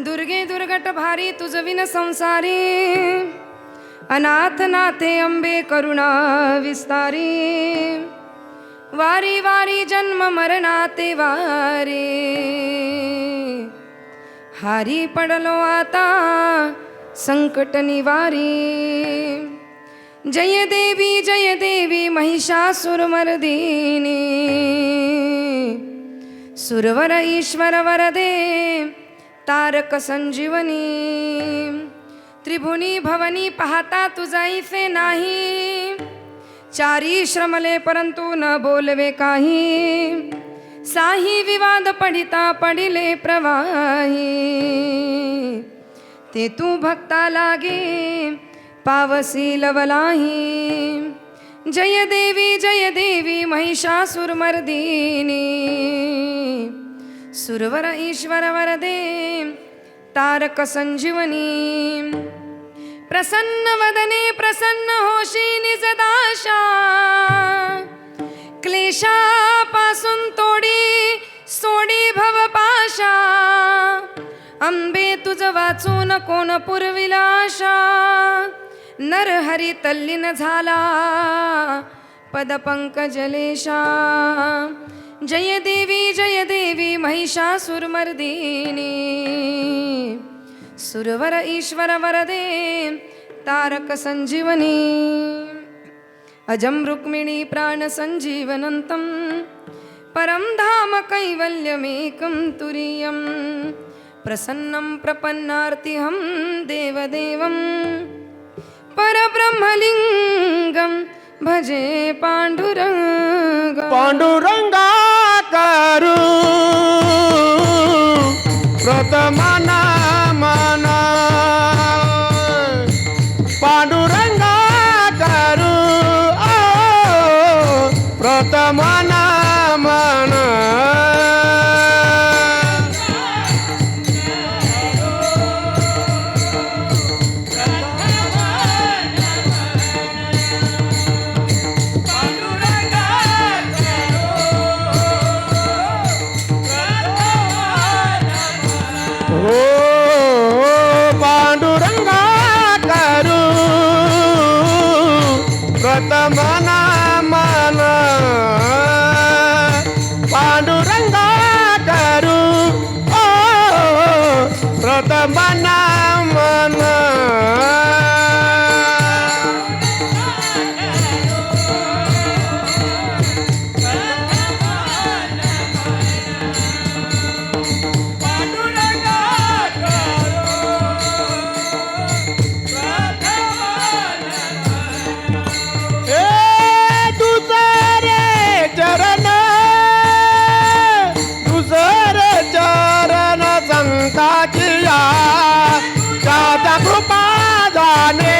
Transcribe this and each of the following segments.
दुर्गे दुर्गट भारी तुझ विन संसारी, अनाथ नाथे अंबे करुणा विस्तारी, वारी वारी जन्म मरणाते वारी, हारी पडलो आता संकट निवारी। जय देवी महिषासुरमर्दिनी, सुरवर ईश्वर वरदे तारक संजीवनी। त्रिभुवनी भवनी पाहता तुझाईसे नाही, चारी श्रमले परंतु न बोलवे काही, साही विवाद पडिता पडिले प्रवाही, ते तू भक्ता लागे पावसी लवलाही। जय देवी महिषासुरमर्दिनी, सुरवर ईश्वर वरदे तारक संजीवनी। प्रसन्न वदने प्रसन्न होशी निजदाशा, क्लेशापासून तोडी सोडी भवपाशा, अंबे तुझ वाचून कोण पुरविलाशा, नरहरी तल्लीन झाला पदपंकजलेशा। जय देवी महिषासुरमर्दिनी, सुरवर ईश्वर वरदे तारक संजीवनी। अजं रुक्मिणी प्राण संजीवनन्तं, परं धाम कैवल्यमेकं तुरीयं, प्रसन्नं प्रपन्नार्तिहं देवदेवं, परब्रह्मलिंगं भजे पांडुरंगा। पांडुरंगा करू प्रथमना मना, पांडुरंगा करू प्रथमना मना। पांडुरंगा करू प्रथमना मना, पांडुरंगा करू प्रथमना मना। दादा कृपा जाने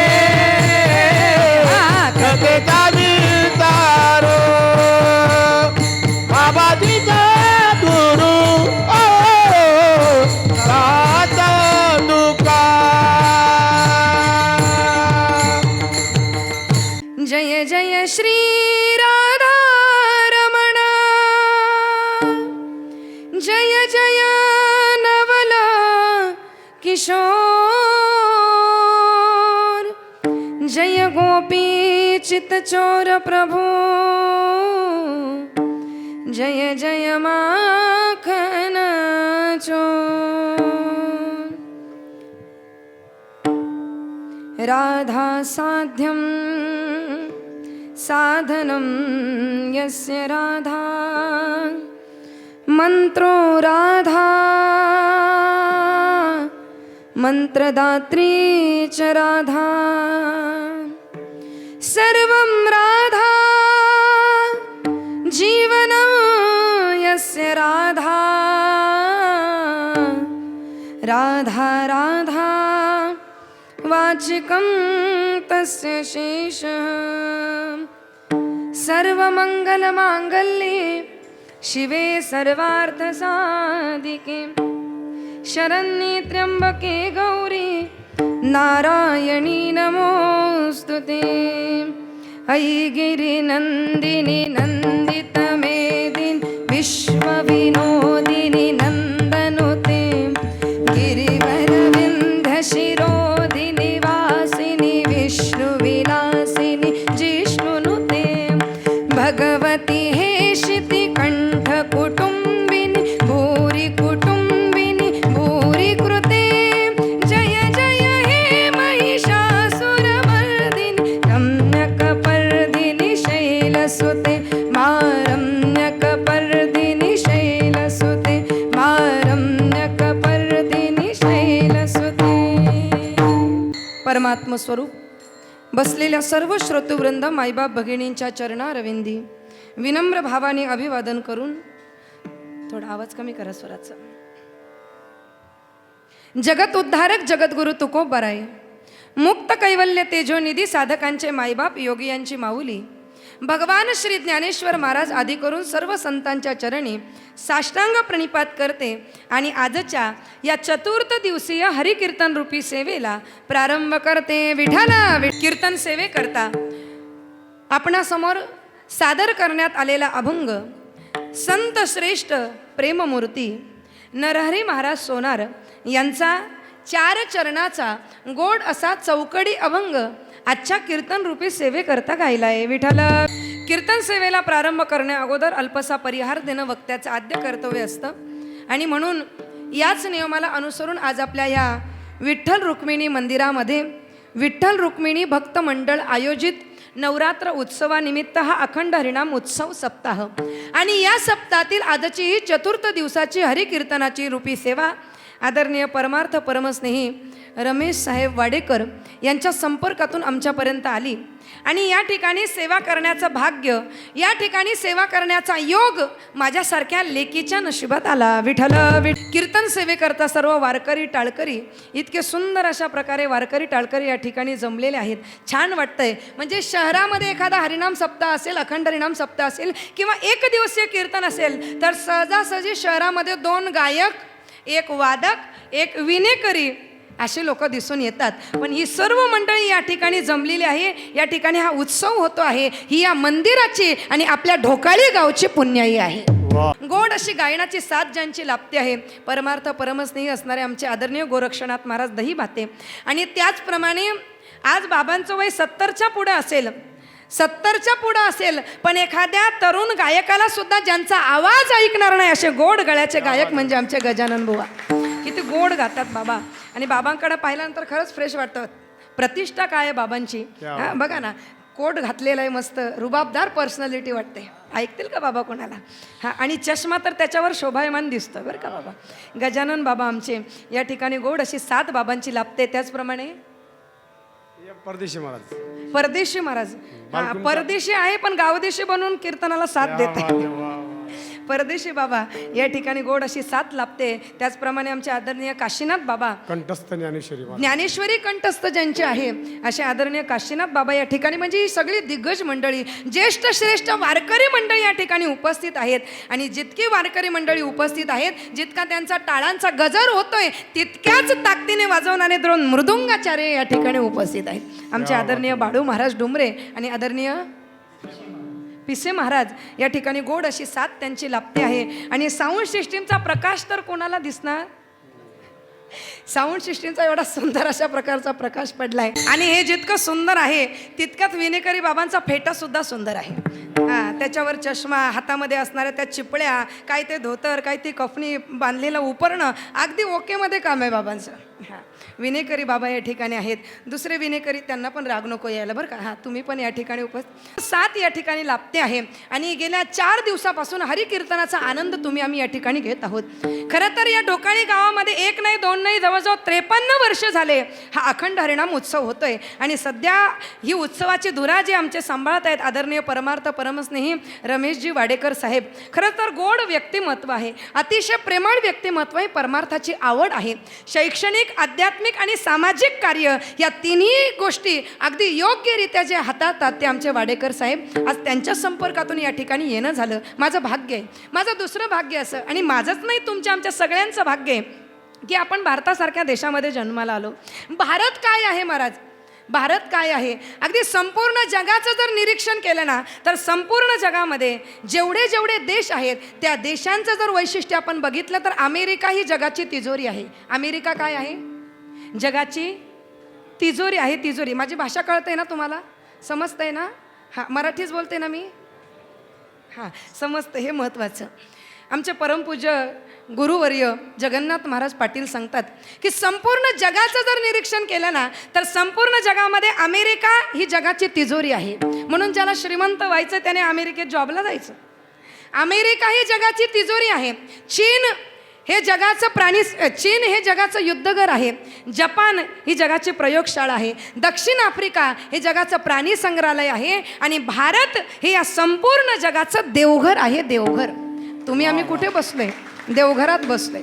कते विचारो, बाबाजीचा गुरु राजा दुका। जय जय श्री राधा रमण, जय जय नवल किशोर, जय गोपी चितचोर प्रभु, जय जय माखन चोर। राधा साध्यं साधनं यस्य राधा, मंत्रो राधा मंत्रदात्री च राधा, सर्वं राधा जीवनं यस्य राधा, राधा राधा वाचिकं तस्य शेषः। सर्वमङ्गलमाङ्गल्ये शिवे सर्वार्थसाधिके, शरण्ये त्र्यंबके गौरी नारायणी नमोस्तुते। अयि गिरिनन्दिनि नन्दित मेदिनि, विश्वविनोदिनि नन्दनुते, गिरिवर परमात्म स्वरूप बसलेल्या सर्व श्रोतृवृंद मायबाप भगिनींच्या चरणारविंदी विनम्र भावाने अभिवादन करून, थोडा आवाज कमी करा स्वराचा. जगत उद्धारक जगद्गुरु तुकोबराय, मुक्त कैवल्य तेजोनिधी साधकांचे मायबाप योगी यांची माऊली भगवान श्री ज्ञानेश्वर महाराज आदी करून सर्व संतांच्या चरणी साष्टांग प्रणिपात करते आणि आजच्या या चतुर्थ दिवसीय हरिकीर्तन रूपी सेवेला प्रारंभ करते. विठाला कीर्तन सेवे करता आपणासमोर सादर करण्यात आलेला अभंग संत श्रेष्ठ प्रेममूर्ती नरहरी महाराज सोनार यांचा 4 चरणाचा गोड असा चौकडी अभंग आजच्या कीर्तन रूपी सेवे करता गायला आहे. विठाला कीर्तन सेवेला प्रारंभ करण्या अगोदर अल्पसा परिहार देणं वक्त्याचं आद्य कर्तव्य असतं आणि म्हणून याच नियमाला अनुसरून आज आपल्या या विठ्ठल रुक्मिणी मंदिरामध्ये विठ्ठल रुक्मिणी भक्त मंडळ आयोजित नवरात्र उत्सवानिमित्त हा अखंड हरिनाम उत्सव सप्ताह आणि या सप्ताहातील आजची ही चतुर्थ दिवसाची हरिकीर्तनाची रूपी सेवा आदरणीय परमार्थ परमस्नेही रमेश साहेब वाडेकर यांच्या संपर्कातून आमच्यापर्यंत आली आणि या ठिकाणी सेवा करण्याचं भाग्य, या ठिकाणी सेवा करण्याचा योग माझ्यासारख्या लेकीच्या नशिबात आला. विठ्ठल कीर्तन सेवेकरता सर्व वारकरी टाळकरी इतके सुंदर अशा प्रकारे वारकरी टाळकरी या ठिकाणी जमलेले आहेत. छान वाटतंय. म्हणजे शहरामध्ये एखादा हरिनाम सप्ताह असेल, अखंड हरिनाम सप्ताह असेल किंवा 1 दिवसीय कीर्तन असेल तर सहजासहजी शहरामध्ये 2 गायक, 1 वादक, 1 विणेकरी असे लोक दिसून येतात. पण ही सर्व मंडळी या ठिकाणी जमलेली आहे. या ठिकाणी हा उत्सव होतो आहे. ही या मंदिराची आणि आपल्या ढोकाळी गावची पुण्याई आहे. गोड अशी गायनाची साथ ज्यांची लाभते आहे परमार्थ परमस्नेही असणारे आमचे आदरणीय गोरक्षनाथ महाराज दही भाते. आणि त्याचप्रमाणे आज बाबांचं वय 70च्या पुढं असेल, 70च्या पुढं असेल, पण एखाद्या तरुण गायकाला सुद्धा ज्यांचा आवाज ऐकणार नाही असे गोड गळ्याचे गायक म्हणजे आमचे गजानन बुवा. किती गोड गातात बाबा. आणि बाबांकडे पाहिल्यानंतर खरंच फ्रेश वाटतं. प्रतिष्ठा काय आहे बाबांची. बघा ना, कोट घातलेला आहे, मस्त रुबाबदार पर्सनॅलिटी वाटते. ऐकतील का बाबा कोणाला? हां, आणि चष्मा तर त्याच्यावर शोभायमान दिसतं बरं का बाबा. गजानन बाबा आमचे या ठिकाणी गोड अशी साथ बाबांची लाभते. त्याचप्रमाणे परदेशी महाराज, परदेशी महाराज परदेशी आहे पण गावदेशी बनवून कीर्तनाला साथ देते. परदेशी बाबा या ठिकाणी गोड अशी साथ लाभते. त्याचप्रमाणे आमचे आदरणीय काशीनाथ बाबा कंठस्थ ज्ञानेश्वरी कंठस्थ ज्यांचे आहे असे आदरणीय काशीनाथ बाबा या ठिकाणी, म्हणजे ही सगळी दिग्गज मंडळी, ज्येष्ठ श्रेष्ठ वारकरी मंडळी या ठिकाणी उपस्थित आहेत. आणि जितकी वारकरी मंडळी उपस्थित आहेत, जितका त्यांचा टाळांचा गजर होतोय तितक्याच ताकदीने वाजवणारे 2 मृदुंगाचार्य या ठिकाणी उपस्थित आहेत. आमचे आदरणीय बाळू महाराज डुमरे आणि आदरणीय पिसे महाराज या ठिकाणी गोड अशी साथ त्यांची लाभते आहे. आणि साऊंड सिस्टीमचा प्रकाश तर कोणाला दिसणार? साऊंड सिस्टीमचा एवढा सुंदर अशा प्रकारचा प्रकाश पडलाय. आणि हे जितकं सुंदर आहे तितकाच विनेकरी बाबांचा फेटा सुद्धा सुंदर आहे. हां, त्याच्यावर चष्मा, हातामध्ये असणाऱ्या त्या चिपळ्या, काय ते धोतर, काय ती कफनी बांधलेलं उपरणं, अगदी ओकेमध्ये काम आहे बाबांचं. हां, विनेकरी बाबा या ठिकाणी आहेत. दुसरे विनेकरी त्यांना पण राग नको यायला बरं का. हां, तुम्ही पण या ठिकाणी उपस्थित. साथ या ठिकाणी लाभते आहे. आणि गेल्या 4 दिवसापासून हरिकीर्तनाचा आनंद आम्ही या ठिकाणी घेत आहोत. खरं तर या ढोकाळी गावामध्ये 1 नाही 2 नाही जवळजवळ 53 वर्ष झाले हा अखंड हरिनाम उत्सव होतोय. आणि सध्या ही उत्सवाची धुरा जी आमचे सांभाळत आहेत आदरणीय परमार्थ परमस्नेही रमेशजी वाडेकर साहेब. खरं तर गोड व्यक्तिमत्व आहे, अतिशय प्रेमळ व्यक्तिमत्व आहे, परमार्थाची आवड आहे. शैक्षणिक, आध्यात्मिक आणि सामाजिक कार्य या तिन्ही गोष्टी अगदी योग्यरित्या जे हाताळतात ते आमचे वाडेकर साहेब. आज त्यांच्या संपर्कातून या ठिकाणी येणं झालं. माझं भाग्य आहे. माझं दुसरं भाग्य असं, आणि माझंच नाही तुमच्या आमच्या सगळ्यांचं भाग्य आहे की आपण भारतासारख्या देशामध्ये जन्माला आलो. भारत काय आहे महाराज? भारत काय आहे? अगदी संपूर्ण जगाचं जर निरीक्षण केलं ना तर संपूर्ण जगामध्ये जेवढे जेवढे देश आहेत त्या देशांचं जर वैशिष्ट्य आपण बघितलं तर अमेरिका ही जगाची तिजोरी आहे. अमेरिका काय आहे? जगाची तिजोरी आहे. तिजोरी. माझी भाषा कळते ना तुम्हाला? समजतंय ना? हां, मराठीच बोलते ना मी. हां, समजतं, हे महत्त्वाचं. आमचे परमपूज्य गुरुवर्य जगन्नाथ महाराज पाटील सांगतात की संपूर्ण जगाचं जर निरीक्षण केलं ना तर संपूर्ण जगामध्ये अमेरिका ही जगाची तिजोरी आहे. म्हणून ज्याला श्रीमंत व्हायचं त्याने अमेरिकेत जॉबला जायचं. अमेरिका ही जगाची तिजोरी आहे. चीन हे जगाचं चीन हे जगाचं युद्धघर आहे. जपान ही जगाची प्रयोगशाळा आहे. दक्षिण आफ्रिका हे जगाचं प्राणी संग्रहालय आहे. आणि भारत हे या संपूर्ण जगाचं देवघर आहे. देवघर. तुम्ही आम्ही कुठे बसलोय? देवघरात बसलोय.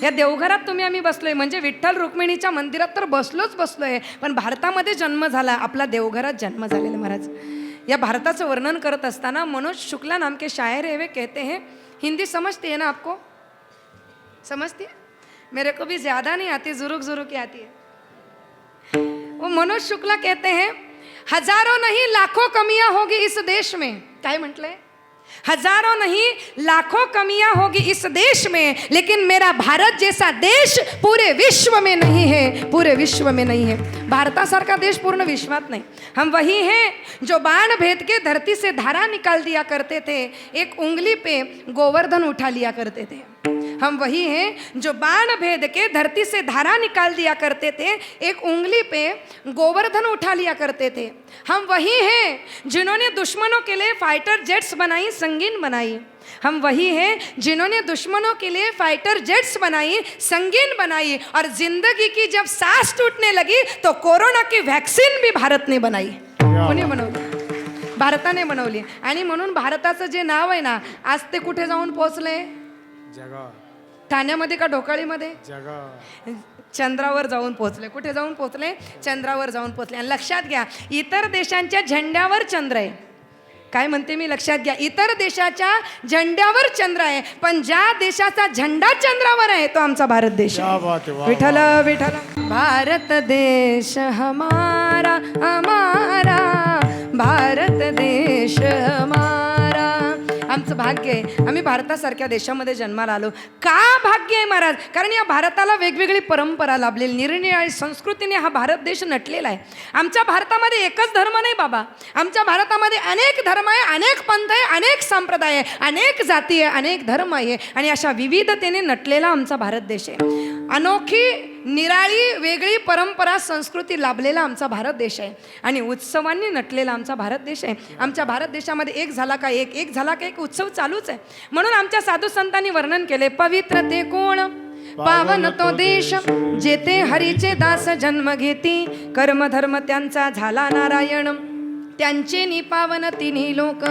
या देवघरात तुम्ही आम्ही बसलोय म्हणजे विठ्ठल रुक्मिणीच्या मंदिरात तर बसलोय, पण भारतामध्ये जन्म झाला, आपला देवघरात जन्म झालेला. महाराज या भारताचं वर्णन करत असताना मनोज शुक्ला नाम के शायर है, वे कहते हैं, हिंदी समझती है ना आपको? समझती है? मेरे को भी ज़्यादा नहीं आती, जुरुक जुरुक आती है. वो मनोज शुक्ला कहते हैं, हजारों नहीं लाखों कमियां होगी इस देश में. काय म्हटलंय? हजारों नहीं लाखों कमियां होगी इस देश में, लेकिन मेरा भारत जैसा देश पूरे विश्व में नहीं है. पूरे विश्व में नहीं है. भारतासारखा देश पूर्ण विश्वात नहीं. हम वही हैं जो बाण भेद के धरती से धारा निकाल दिया करते थे, एक उंगली पे गोवर्धन उठा लिया करते थे. हम वही हैं जो बाण भेद के धरती से धारा निकाल दिया करते थे, एक उंगली पे गोवर्धन उठा लिया करते थे. हम वही हैं जिन्होंने दुश्मनों के लिए फाइटर जेट्स बनाई, संगीन बनाई. हम वही हैं जिन्होंने दुश्मनों के लिए फाइटर जेट्स बनाई, संगीन बनाई. और जिंदगी की जब सांस टूटने लगी तो कोरोना की वैक्सीन भी भारत ने बनाई. कोणी बनवली? भारताने बनवली. आणि म्हणून भारताचं जे नाव आहे ना, आज ते कुठे जाऊन पोहोचले? जगा. ठाण्यामध्ये का ढोकाळीमध्ये? जगा. चंद्रावर जाऊन पोहोचले. कुठे जाऊन पोहोचले? चंद्रावर जाऊन पोहोचले. आणि लक्षात घ्या, इतर देशांच्या झेंड्यावर चंद्र आहे. काय म्हणते मी? लक्षात घ्या, इतर देशाच्या झेंड्यावर चंद्र आहे, पण ज्या देशाचा झेंडा चंद्रावर आहे तो आमचा भारत देश आहे. विठ्ठल विठ्ठल. भारत देश हमारा हमारा, भारत देश हमारा. आमचं भाग्य आहे, आम्ही भारतासारख्या देशामध्ये जन्माला आलो. का भाग्य आहे महाराज? कारण या भारताला वेगवेगळी परंपरा लाभलेली, निरनिराळी संस्कृतीने हा भारत देश नटलेला आहे. आमच्या भारतामध्ये एकच धर्म नाही बाबा. आमच्या भारतामध्ये अनेक धर्म आहे, अनेक पंथ आहे, अनेक संप्रदाय आहे, अनेक जाती आहे, अनेक धर्म आहे. आणि अशा विविधतेने नटलेला आमचा भारत देश आहे. अनोखी निराळी वेगळी परंपरा संस्कृती लाभलेला आमचा भारत देश आहे. आणि उत्सवांनी नटलेला आमचा भारत देश आहे. आमच्या भारत देशामध्ये एक झाला का एक झाला का एक उत्सव चालूच आहे. म्हणून आमच्या साधू संतांनी वर्णन केले, पवित्र ते कोण, पावन तो देश, जेथे हरीचे दास जन्म घेती, कर्म धर्म त्यांचा झाला नारायण, त्यांचे निपावन तिन्ही लोक.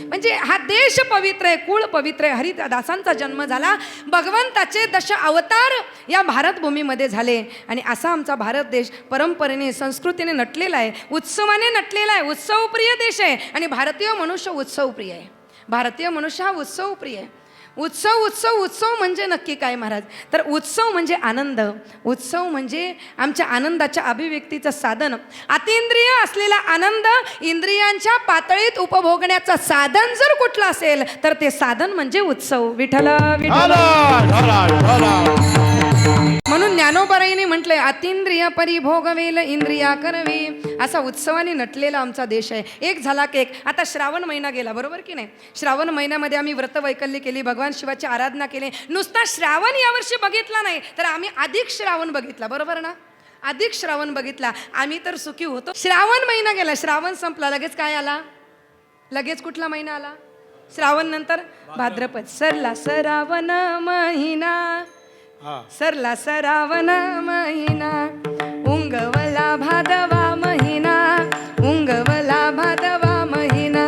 म्हणजे हा देश पवित्र आहे, कुळ पवित्र आहे. हरिदासांचा जन्म झाला, भगवंताचे दश अवतार या भारतभूमीमध्ये झाले. आणि असा आमचा भारत देश परंपरेने संस्कृतीने नटलेला आहे, उत्सवाने नटलेला आहे. उत्सवप्रिय देश आहे. आणि भारतीय मनुष्य उत्सवप्रिय आहे. भारतीय मनुष्य हा उत्सवप्रिय आहे. उत्सव उत्सव उत्सव म्हणजे नक्की काय महाराज? तर उत्सव म्हणजे आनंद. उत्सव म्हणजे आमच्या आनंदाच्या अभिव्यक्तीचं साधन. अतींद्रिय असलेला आनंद इंद्रियांच्या पातळीत उपभोगण्याचं साधन जर कुठलं असेल तर ते साधन म्हणजे उत्सव. विठ्ठल विठ्ठल. म्हणून ज्ञानोबराईने म्हटलंय, अतींद्रिय परिभोगवेल इंद्रिया करवी. असा उत्सवाने नटलेला आमचा देश आहे. एक झाला केक. आता श्रावण महिना गेला, बरोबर की नाही? श्रावण महिन्यामध्ये आम्ही व्रत वैकल्य केली, भगवान शिवाची आराधना केली. नुसता श्रावण यावर्षी बघितला नाही तर आम्ही अधिक श्रावण बघितला, बरोबर ना? अधिक श्रावण बघितला. आम्ही तर सुखी होतो. श्रावण महिना गेला, श्रावण संपला, लगेच काय आला? लगेच कुठला महिना आला? श्रावण नंतर भाद्रपद. सरला श्रावण महिना, सरला श्रावण महिना, उंगवला भादवा महिना, उंगवला भादवा महिना.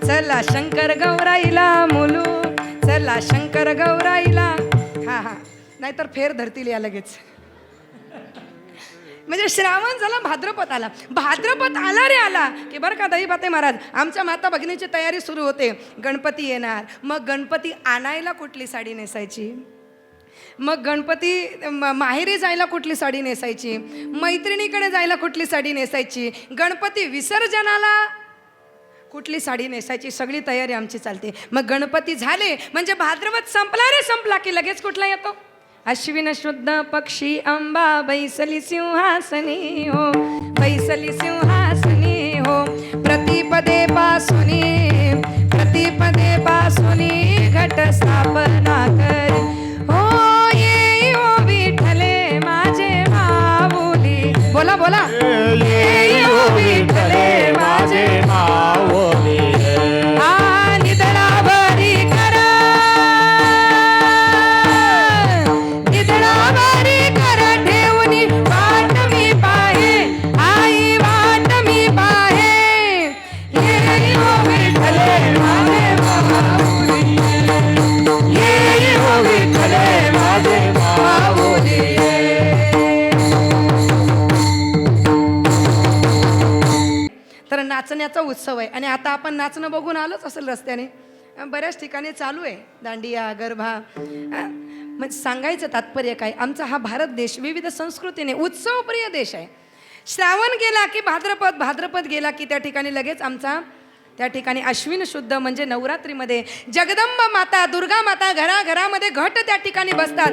चला शंकर गौराईला मुलू, चला शंकर गौराईला. हा नाहीतर फेर धरतील या लगेच. म्हणजे श्रावण झाला, भाद्रपद आला. भाद्रपद आला रे आला की बरं का दहीभाते महाराज, आमच्या माता भगिनीची तयारी सुरू होते. गणपती येणार. मग गणपती आणायला कुठली साडी नेसायची? मग गणपती माहेरी जायला कुठली साडी नेसायची? मैत्रिणीकडे जायला कुठली साडी नेसायची? गणपती विसर्जनाला कुठली साडी नेसायची? सगळी तयारी आमची चालते. मग गणपती झाले म्हणजे भाद्रपद संपला रे संपला की लगेच कुठला येतो? अश्विन शुद्ध पक्षी अंबा बैसली सिंहासनी हो, बैसली सिंहासनी हो. प्रतिपदे पासुनी, प्रतिपदे पासुनी घट स्थापना करी हो. ये हो विठ्ठले माझे माऊली. बोला बोला. ये हो विठ्ठले माझे माऊली. निधनाभरी करा नाचण्याचा उत्सव आहे. आणि आता आपण नाचणं बघून आलोच असेल रस्त्याने, बऱ्याच ठिकाणी चालू आहे दांडिया गरबा. म्हणजे सांगायचं तात्पर्य काय, आमचा हा भारत देश विविध संस्कृतीने उत्सवप्रिय देश आहे. श्रावण गेला की भाद्रपद, भाद्रपद गेला की त्या ठिकाणी लगेच आमचा त्या ठिकाणी अश्विन शुद्ध म्हणजे नवरात्रीमध्ये जगदंब माता दुर्गा माता घराघरामध्ये घट त्या ठिकाणी बसतात.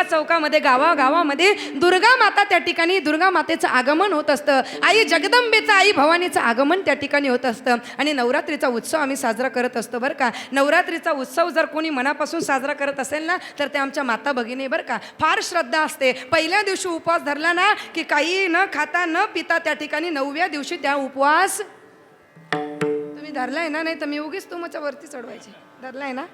चौकामध्ये गावागावामध्ये दुर्गा माता त्या ठिकाणी दुर्गा मातेचं आगमन होत असतं. आई जगदंबेचं आई भवानीचं आगमन त्या ठिकाणी होत असतं. आणि नवरात्रीचा उत्सव आम्ही साजरा करत असतो बरं का. नवरात्रीचा उत्सव जर कोणी मनापासून साजरा करत असेल ना तर ते आमच्या माता भगिनी बरं का. फार श्रद्धा असते. पहिल्या दिवशी उपवास धरला ना की काही न खाता न पिता त्या ठिकाणी 9व्या दिवशी त्या उपवास धरलाय ना, नाही तर मी उगीच तुमच्या वरती चढवायचे. धरलाय ना,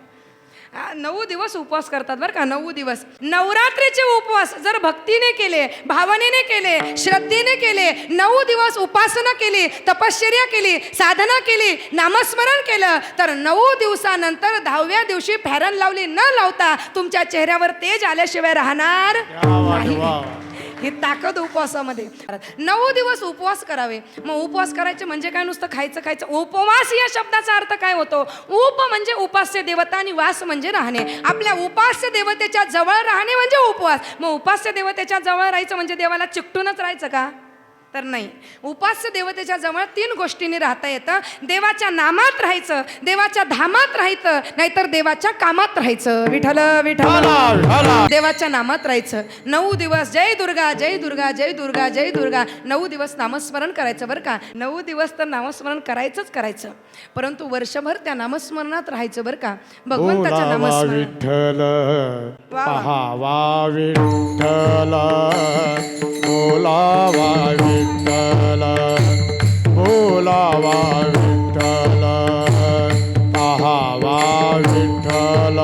9 दिवस उपवास करतात बरं का. 9 दिवस नवरात्रीचे उपवास जर भक्तीने केले, भावनेने केले, श्रद्धेने केले, 9 दिवस उपासना केली, तपश्चर्या केली, साधना केली, नामस्मरण केलं तर 9 दिवसानंतर 10व्या दिवशी फॅरन लावली न लावता तुमच्या चेहऱ्यावर तेज आल्याशिवाय राहणार नाही. ही ताकद उपवासामध्ये. 9 दिवस उपवास करावे. मग उपवास करायचे म्हणजे काय, नुसतं खायचं. उपवास या शब्दाचा अर्थ काय होतो, उप म्हणजे उपास्य देवता आणि वास म्हणजे राहणे. आपल्या उपास्य देवतेच्या जवळ राहणे म्हणजे उपवास. मग उपास्य देवतेच्या जवळ राहायचं म्हणजे देवाला चिकटूनच राहायचं का, तर नाही. उपास्य देवतेच्या जवळ 3 गोष्टींनी राहता येतं. देवाच्या नामात राहायचं, देवाच्या धामात राहायचं, नाहीतर देवाच्या कामात राहायचं. विठ्ठल विठ्ठल देवाच्या नामात राहायचं. 9 दिवस जय दुर्गा जय दुर्गा जय दुर्गा जय दुर्गा 9 दिवस नामस्मरण करायचं बरं का. 9 दिवस तर नामस्मरण करायचं, परंतु वर्षभर त्या नामस्मरणात राहायचं बरं का. भगवंताच्या नामस्मरण. विठ्ठल पहावा विठ्ठल बोलावा विठ्ठल बोलावा विठ्ठल पहावा विठ्ठल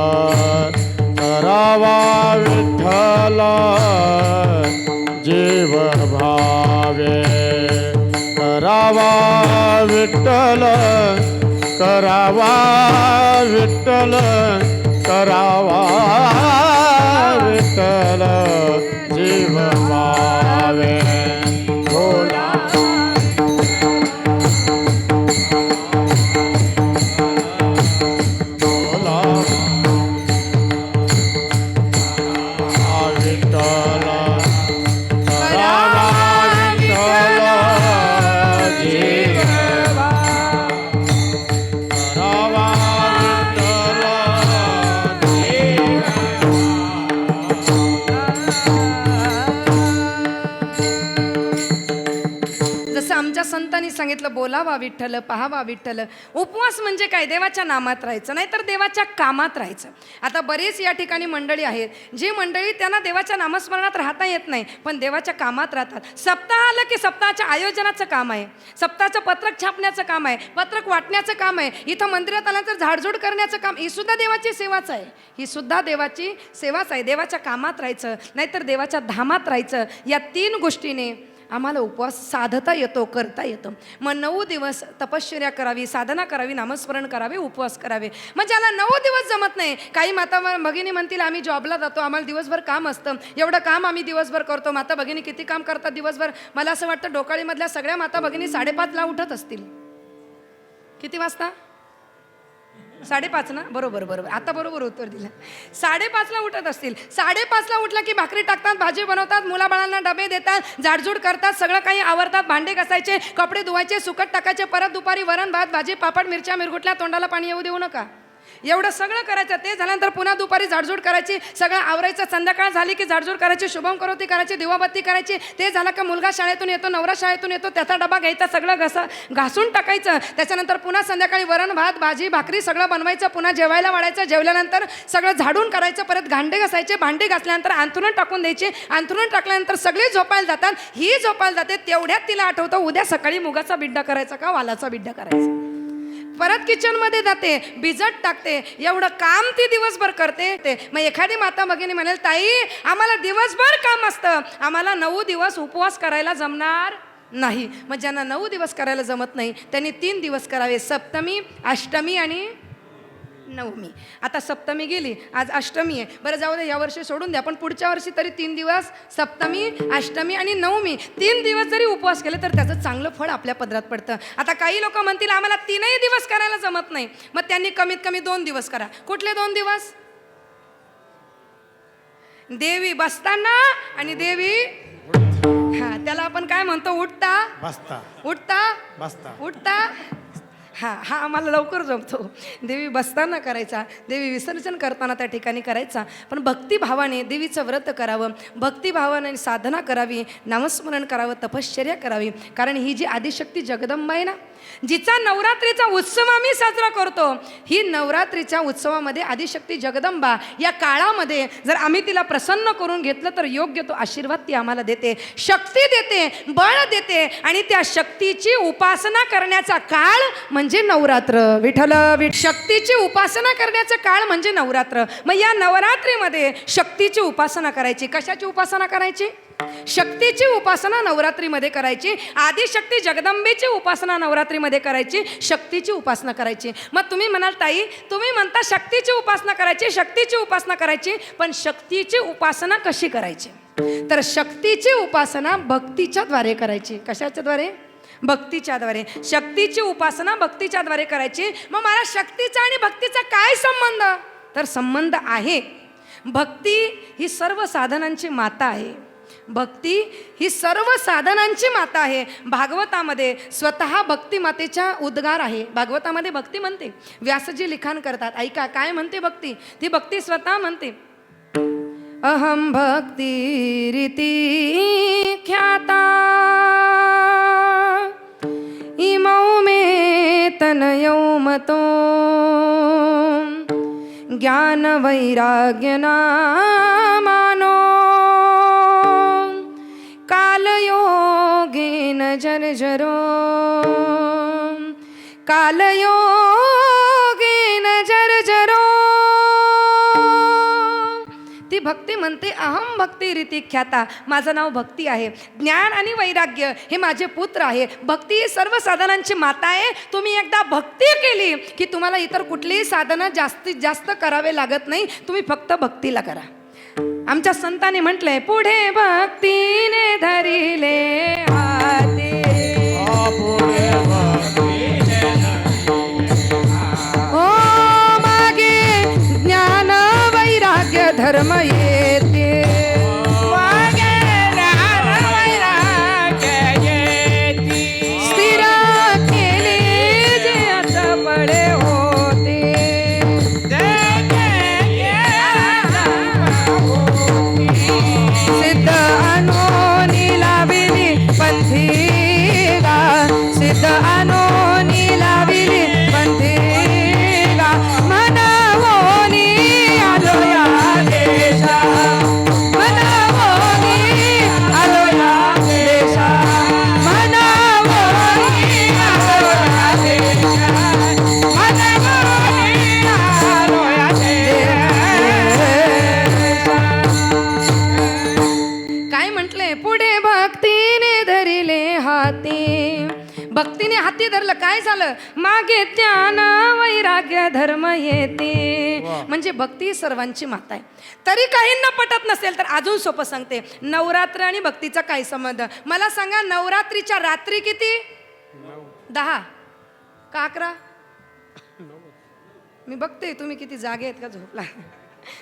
करावा विठ्ठल जीव भावे करावा विठ्ठल करावा विठ्ठल करावा विठ्ठल जीव भावे बोला बोला विठ्ठल करावा विठ्ठल जीव करावा विठ्ठल जसं आमच्या संतांनी सांगितलं, बोलावा विठ्ठल पहावा विठ्ठल. उपवास म्हणजे काय, देवाच्या नामात राहायचं, नाहीतर देवाच्या कामात राहायचं. आता बरीच या ठिकाणी मंडळी आहेत, जी मंडळी त्यांना देवाच्या नामस्मरणात राहता येत नाही पण देवाच्या कामात राहतात. सप्ताह आलं की सप्ताहाच्या आयोजनाचं काम आहे, सप्ताहाचं पत्रक छापण्याचं काम आहे, पत्रक वाटण्याचं काम आहे, इथं मंदिरात आल्यानंतर झाडझूड करण्याचं काम, ही सुद्धा देवाची सेवाच आहे. ही सुद्धा देवाची सेवाच आहे. देवाच्या कामात राहायचं, नाहीतर देवाच्या धामात राहायचं. या 3 गोष्टीने आम्हाला उपवास साधता येतो, करता येतं. मग 9 दिवस तपश्चर्या करावी, साधना करावी, नामस्मरण करावे, उपवास करावे. मग ज्याला 9 दिवस जमत नाही, काही माता भगिनी म्हणतील आम्ही जॉबला जातो, आम्हाला दिवसभर काम असतं, एवढं काम आम्ही दिवसभर करतो. माता भगिनी किती काम करतात दिवसभर, मला असं वाटतं डोकाळीमधल्या सगळ्या माता भगिनी 5:30ला उठत असतील. किती वाजता, 5:30 ना, बरोबर आता बरोबर उत्तर दिलं. 5:30ला उठत असतील. 5:30ला उठला की भाकरी टाकतात, भाजी बनवतात, मुलाबाळांना डबे देतात, झाडझूड करतात, सगळं काही आवरतात, भांडे घासायचे, कपडे धुवायचे, सुकट टाकायचे, परत दुपारी वरण भात भाजी पापड मिरच्या मिरगुटल्या, तोंडाला पाणी येऊ देऊ नका, एवढं सगळं करायचं. ते झाल्यानंतर पुन्हा दुपारी झाडझूड करायची, सगळं आवरायचं. संध्याकाळ झाली की झाडझूड करायची, शुभम करोती करायची, दिवाबत्ती करायची. ते झालं का मुलगा शाळेतून येतो, नवरा शाळेतून येतो, त्याचा डबा घ्यायचा, सगळं घासून टाकायचं. त्याच्यानंतर पुन्हा संध्याकाळी वरण भात भाजी भाकरी सगळं बनवायचं, पुन्हा जेवायला वाढायचं, जेवल्यानंतर सगळं झाडून करायचं, परत भांडे घासायचे, भांडे घासल्यानंतर अंथरुण टाकून द्यायचे, अंथरुण टाकल्यानंतर सगळे झोपायला जातात. ही झोपायला जाते तेवढ्यात तिला आठवतं उद्या सकाळी मुगाचा बिड्डा करायचा का वालाचा बिड्डा करायचा. परत किचनमध्ये जाते, भिजत टाकते, एवढं काम ती दिवसभर करते. मग एखादी माता भगिनी म्हणेल ताई आम्हाला दिवसभर काम असतं, आम्हाला 9 दिवस उपवास करायला जमणार नाही. मग ज्यांना 9 दिवस करायला जमत नाही त्यांनी 3 दिवस करावे, सप्तमी अष्टमी आणि नवमी. आता सप्तमी गेली, आज अष्टमी आहे. बरं जाऊ दे, या वर्षी सोडून द्या, पण पुढच्या वर्षी तरी 3 दिवस सप्तमी, अष्टमी आणि नवमी 3 दिवस जरी उपवास केले तर त्याचं चांगलं फळ आपल्या पदरात पडतं. आता काही लोक म्हणतील आम्हाला 3ही दिवस करायला जमत नाही, मग त्यांनी कमीत कमी 2 दिवस करा. कुठले 2 दिवस? देवी बसताना आणि देवी त्याला आपण काय म्हणतो? उठता बसता उठता बसता उठता. हा आम्हाला लवकर जमतो. देवी बसताना करायचा, देवी विसर्जन करताना त्या ठिकाणी करायचा. पण भक्तिभावाने देवीचं व्रत करावं, भक्तिभावाने साधना करावी, नामस्मरण करावं, तपश्चर्या करावी. कारण ही जी आदिशक्ती जगदंबा आहे ना, जिचा नवरात्रीचा उत्सव आम्ही साजरा करतो, ही नवरात्रीच्या उत्सवामध्ये आदिशक्ती जगदंबा या काळामध्ये जर आम्ही तिला प्रसन्न करून घेतलं तर योग्य तो आशीर्वाद ती आम्हाला देते, शक्ती देते, बळ देते. आणि त्या शक्तीची उपासना करण्याचा काळ म्हणजे नवरात्र. विठ्ठल शक्तीची उपासना करण्याचा काळ म्हणजे नवरात्र. मग या नवरात्रीमध्ये शक्तीची उपासना करायची. कशाची उपासना करायची? शक्तीची उपासना नवरात्रीमध्ये करायची. आदिशक्ती जगदंबेची उपासना नवरात्रीमध्ये करायची, शक्तीची उपासना करायची. मग तुम्ही म्हणाल ताई, तुम्ही म्हणता शक्तीची उपासना करायची, शक्तीची उपासना करायची, पण शक्तीची उपासना कशी करायची? तर शक्तीची उपासना भक्तीच्या द्वारे करायची. कशाच्या द्वारे? भक्तीच्या द्वारे. शक्तीची उपासना भक्तीच्या द्वारे करायची. मग मला शक्तीचा आणि भक्तीचा काय संबंध? तर संबंध आहे, भक्ती ही सर्व साधनांची माता आहे. भक्ती ही सर्व साधनांची माता आहे. भागवतामध्ये स्वतः भक्ती मातेचा उद्गार आहे. भागवतामध्ये भक्ती म्हणते, व्यासजी लिखाण करतात. ऐका काय म्हणते भक्ती. ती भक्ती स्वतः म्हणते, अहम भक्ती रीती ख्याता इमौ मे तनयौ मतो ज्ञान वैराग्य नामानो कालयोगेन जर्जरो कालयोगेन जर्जरो. ती भक्ती म्हणते, अहम भक्ती रीती ख्याता, माझं नाव भक्ती आहे. ज्ञान आणि वैराग्य हे माझे पुत्र आहे. भक्ती ही सर्व साधनांची माता आहे. तुम्ही एकदा भक्ती केली की तुम्हाला इतर कुठलीही साधना जास्तीत जास्त करावे लागत नाही. तुम्ही फक्त भक्तीला करा. आमच्या संतांनी म्हटलंय, पुढे भक्तीने धरिले हाती, पुढे ओ मागे ज्ञान वैराग्य धर्म येते, मागे ज्ञान वैराग्य येते, स्थिर केले जे आता पडे होते, सिद्ध अनोनी लाविली पंथीगा, सिद्ध अनोनी लाविली पंथीगा, मनवोनी आलो या देशा, मनवोनी आलो या देशा, मनवोनी आलो या देशा, मनवोनी आलो या देशा. काय म्हटलंय? पुढे भक्तीने धरिले हाती. भक्तीने हाती धरलं, काय झालं? मागे ज्ञान वैराग्य धर्म येते. म्हणजे भक्ती सर्वांची माता आहे. तरी काहींना पटत नसेल तर अजून सोपं सांगते, नवरात्र आणि भक्तीचा काय संबंध? मला सांगा, नवरात्रीच्या रात्री किती? 10 का 11? मी बघते तुम्ही किती जागे आहेत का झोपला.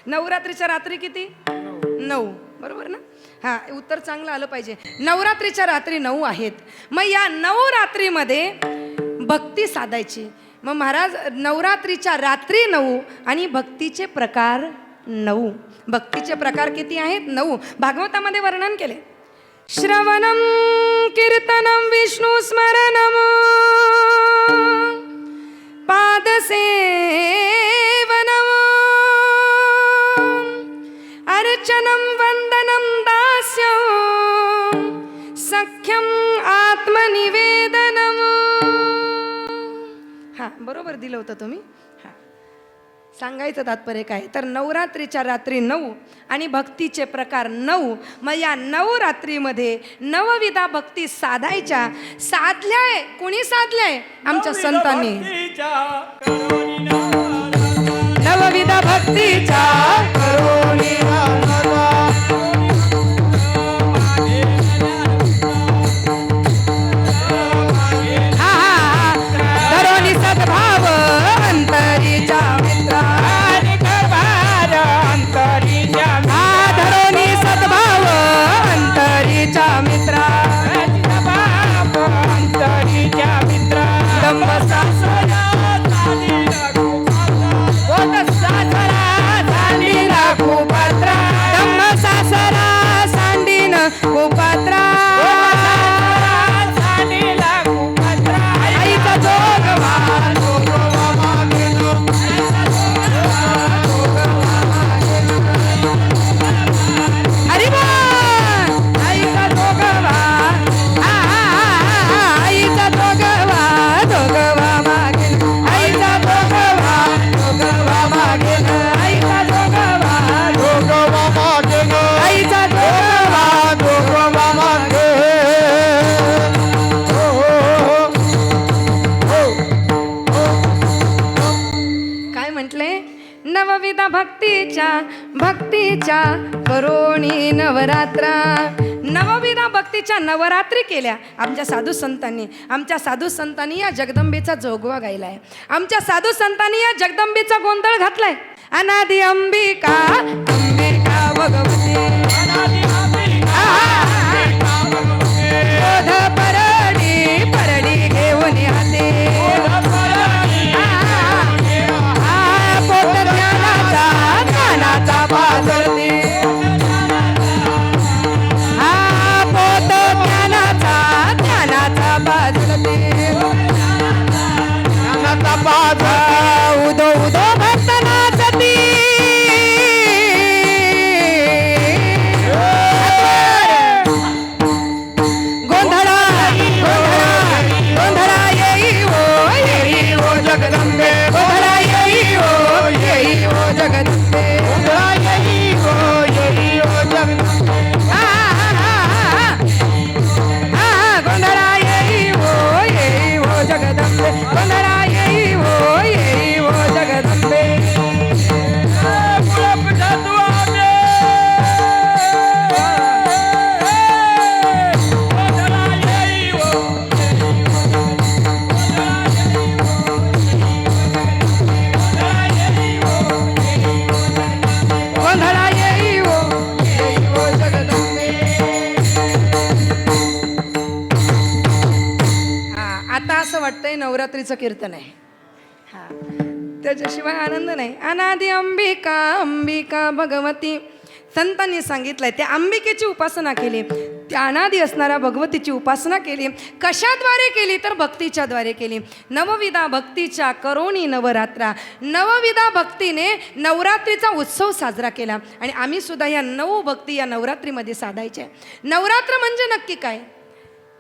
नवरात्रीच्या रात्री किती? 9, बरोबर ना? हां, उत्तर चांगलं आलं पाहिजे. नवरात्रीच्या रात्री 9 आहेत. मग या 9 रात्रीमध्ये भक्ती साधायची. मग महाराज नवरात्रीच्या रात्री 9 आणि भक्तीचे प्रकार 9. भक्तीचे प्रकार किती आहेत? 9. भागवतामध्ये वर्णन केले. श्रवणम कीर्तनम विष्णू स्मरणम पादसेवनम अर्चनम वंदनम दास्यम सख्यम आत्मनिवेदनम. हां, बरोबर दिलं होतं तुम्ही. हां, सांगायचं तात्पर्य काय? तर नवरात्रीच्या रात्री 9 आणि भक्तीचे प्रकार 9. मग या 9 रात्रीमध्ये 9 विधा भक्ती साधायच्या. साधल्याय, कोणी साधल्याय? आमच्या संतांनी. नवविध भक्तीच्या करुणी धरोनी सद्भाव अंतरीच्या मित्रा धरोनी सद्भाव अंतरीच्या मित्रा दंभ सासरा सांडीला कुपात्रा दंभ सासरा सांडीन कुपात्रा आईचा जोगवा हरी बोल आईचा जोगवा आईचा जोगवा जोगवा मागेल आईचा जोगवा जोगवा मागेल आईचा जोगवा आईचा जोगवा काय म्हटले नवविधा भक्तीच्या करोणी नवरात्रा नवविधा भक्तीच्या नवरात्री केल्या आमच्या साधू संतांनी या जगदंबेचा जोगवा गायलाय आमच्या साधू संतांनी या जगदंबेचा गोंधळ घातलाय अनादि अंबिका अंबिका भगवती बोध परडी परडी घेऊन हाते पोट ज्ञानाचा पाजळते पोट ज्ञानाचा पाजळते उदो उदो भक्त नाचती गोंधळा गोंधळा येई हो जगदंबे गोंधळा येई हो जगदंबे गोंधळा येई हो जगदंबे गोंधळा येई हो जगदंबे गोंधळा येई हो जगदंबे आता असं वाटतंय नवरात्रीचं कीर्तन आहे त्याच्याशिवाय आनंद नाही अनादि अंबिका अंबिका भगवती संतांनी सांगितलंय त्या अंबिकेची उपासना केली त्या अनादि असणाऱ्या भगवतीची उपासना केली कशाद्वारे केली तर भक्तीच्या द्वारे केली नवविधा भक्तीच्या करोणी नवरात्रा नवविधा भक्तीने नवरात्रीचा उत्सव साजरा केला आणि आम्ही सुद्धा या नऊ भक्ती या नवरात्रीमध्ये साधायच्या नवरात्र म्हणजे नक्की काय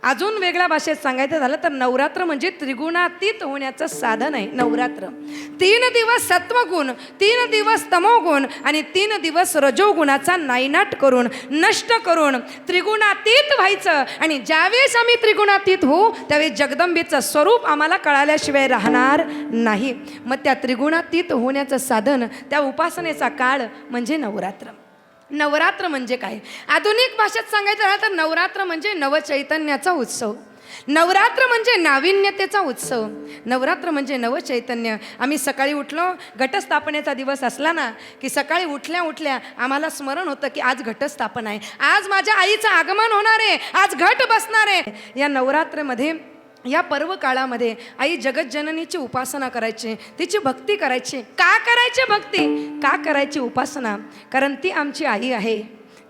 अजून वेगळ्या भाषेत सांगायचं झालं तर नवरात्र म्हणजे त्रिगुणातीत होण्याचं साधन आहे नवरात्र 3 दिवस सत्वगुण 3 दिवस तमोगुण आणि 3 दिवस रजोगुणाचा नायनाट करून नष्ट करून त्रिगुणातीत व्हायचं आणि ज्यावेळेस आम्ही त्रिगुणातीत होऊ त्यावेळेस जगदंबेचं स्वरूप आम्हाला कळाल्याशिवाय राहणार नाही मग त्या त्रिगुणातीत होण्याचं साधन त्या उपासनेचा काळ म्हणजे नवरात्र नवरात्र म्हणजे काय आधुनिक भाषेत सांगायचं झालं तर नवरात्र म्हणजे नवचैतन्याचा उत्सव नवरात्र म्हणजे नाविन्यतेचा उत्सव नवरात्र म्हणजे नवचैतन्य आम्ही सकाळी उठलो घटस्थापनेचा दिवस असला ना की सकाळी उठल्या उठल्या आम्हाला स्मरण होतं की आज घटस्थापना आहे आज माझ्या आईचं आगमन होणार आहे आज घट बसणार आहे या नवरात्रमध्ये या पर्व काळामध्ये आई जगज्जननीची उपासना करायची तिची भक्ती करायची का करायची भक्ती का करायची उपासना कारण ती आमची आई आहे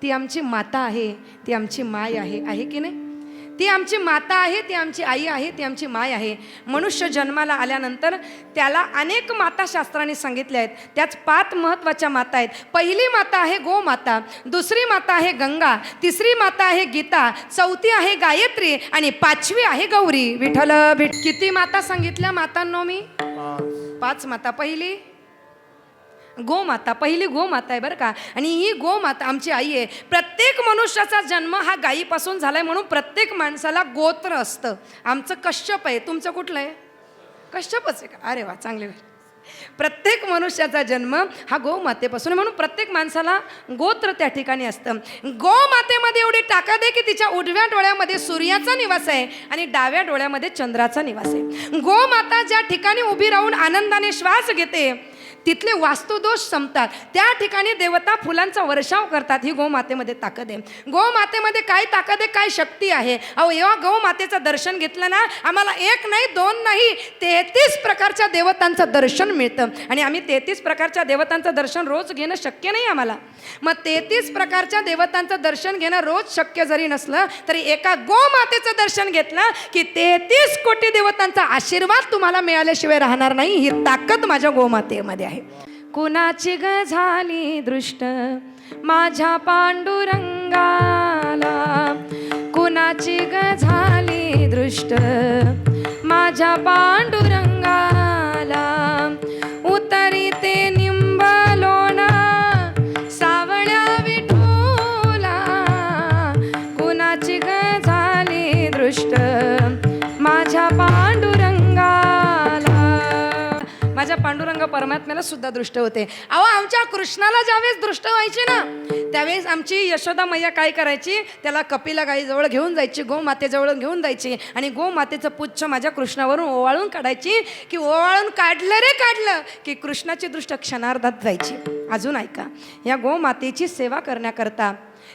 ती आमची माता आहे ती आमची माय आहे की नाही ती आमची माता आहे ती आमची आई आहे ती आमची माय आहे मनुष्य जन्माला आल्यानंतर त्याला अनेक माता शास्त्राने सांगितल्या आहेत त्याच 5 महत्त्वाच्या माता आहेत पहिली माता आहे गोमाता दुसरी माता आहे गंगा तिसरी माता आहे गीता चौथी आहे गायत्री आणि 5वी आहे गौरी विठ्ठल किती माता सांगितल्या मातांनो मी 5 माता पहिली गोमाता पहिली गोमाता आहे बरं का आणि ही गोमाता आमची आई आहे प्रत्येक मनुष्याचा जन्म हा गायीपासून झाला आहे म्हणून प्रत्येक माणसाला गोत्र असतं आमचं कश्यप आहे तुमचं कुठलं आहे कश्यपच आहे का अरे वा चांगले प्रत्येक मनुष्याचा जन्म हा गोमातेपासून, म्हणून प्रत्येक माणसाला गोत्र त्या ठिकाणी असतं. गोमातेमध्ये एवढी ताकद आहे की तिच्या उजव्या डोळ्यामध्ये सूर्याचा निवास आहे आणि डाव्या डोळ्यामध्ये चंद्राचा निवास आहे. गोमाता ज्या ठिकाणी उभी राहून आनंदाने श्वास घेते तिथले वास्तुदोष संपतात. त्या ठिकाणी देवता फुलांचा वर्षाव करतात. ही गोमातेमध्ये ताकद आहे. गोमातेमध्ये काय ताकद आहे, काय शक्ती आहे. अहो, जेव्हा गोमातेचं दर्शन घेतलं ना, आम्हाला एक नाही, दोन नाही, 33 प्रकारच्या देवतांचं दर्शन मिळतं. आणि आम्ही 33 प्रकारच्या देवतांचं दर्शन रोज घेणं शक्य नाही आम्हाला. मग 33 प्रकारच्या देवतांचं दर्शन घेणं रोज शक्य जरी नसलं तरी एका गोमातेचं दर्शन घेतलं की 33 कोटी देवतांचा आशीर्वाद तुम्हाला मिळाल्याशिवाय राहणार नाही. ही ताकद माझ्या गोमातेमध्ये आहे. कुणाची ग झाली दृष्ट माझ्या पांडुरंगाला, कुणाची ग झाली दृष्ट माझ्या पांडुरंगाला, उतरी ते निंबलोणा सावळ्या विठोला, कुणाची ग झाली दृष्ट माझ्या पांडुरंगाला. माझ्या पांडुरंग परमात्म्याला सुद्धा दृष्ट होते. अहो, आमच्या कृष्णाला ज्यावेळेस दृष्ट व्हायची ना, त्यावेळेस आमची यशोदा मैया काय करायची, त्याला कपिला गाईजवळ घेऊन जायची, गोमातेजवळ घेऊन जायची आणि गोमातेचं पुच्छ माझ्या कृष्णावरून ओवाळून काढायची की ओवाळून काढलं की कृष्णाची दृष्ट क्षणार्धात जायची. अजून ऐका, या गोमातेची सेवा करण्याकरता,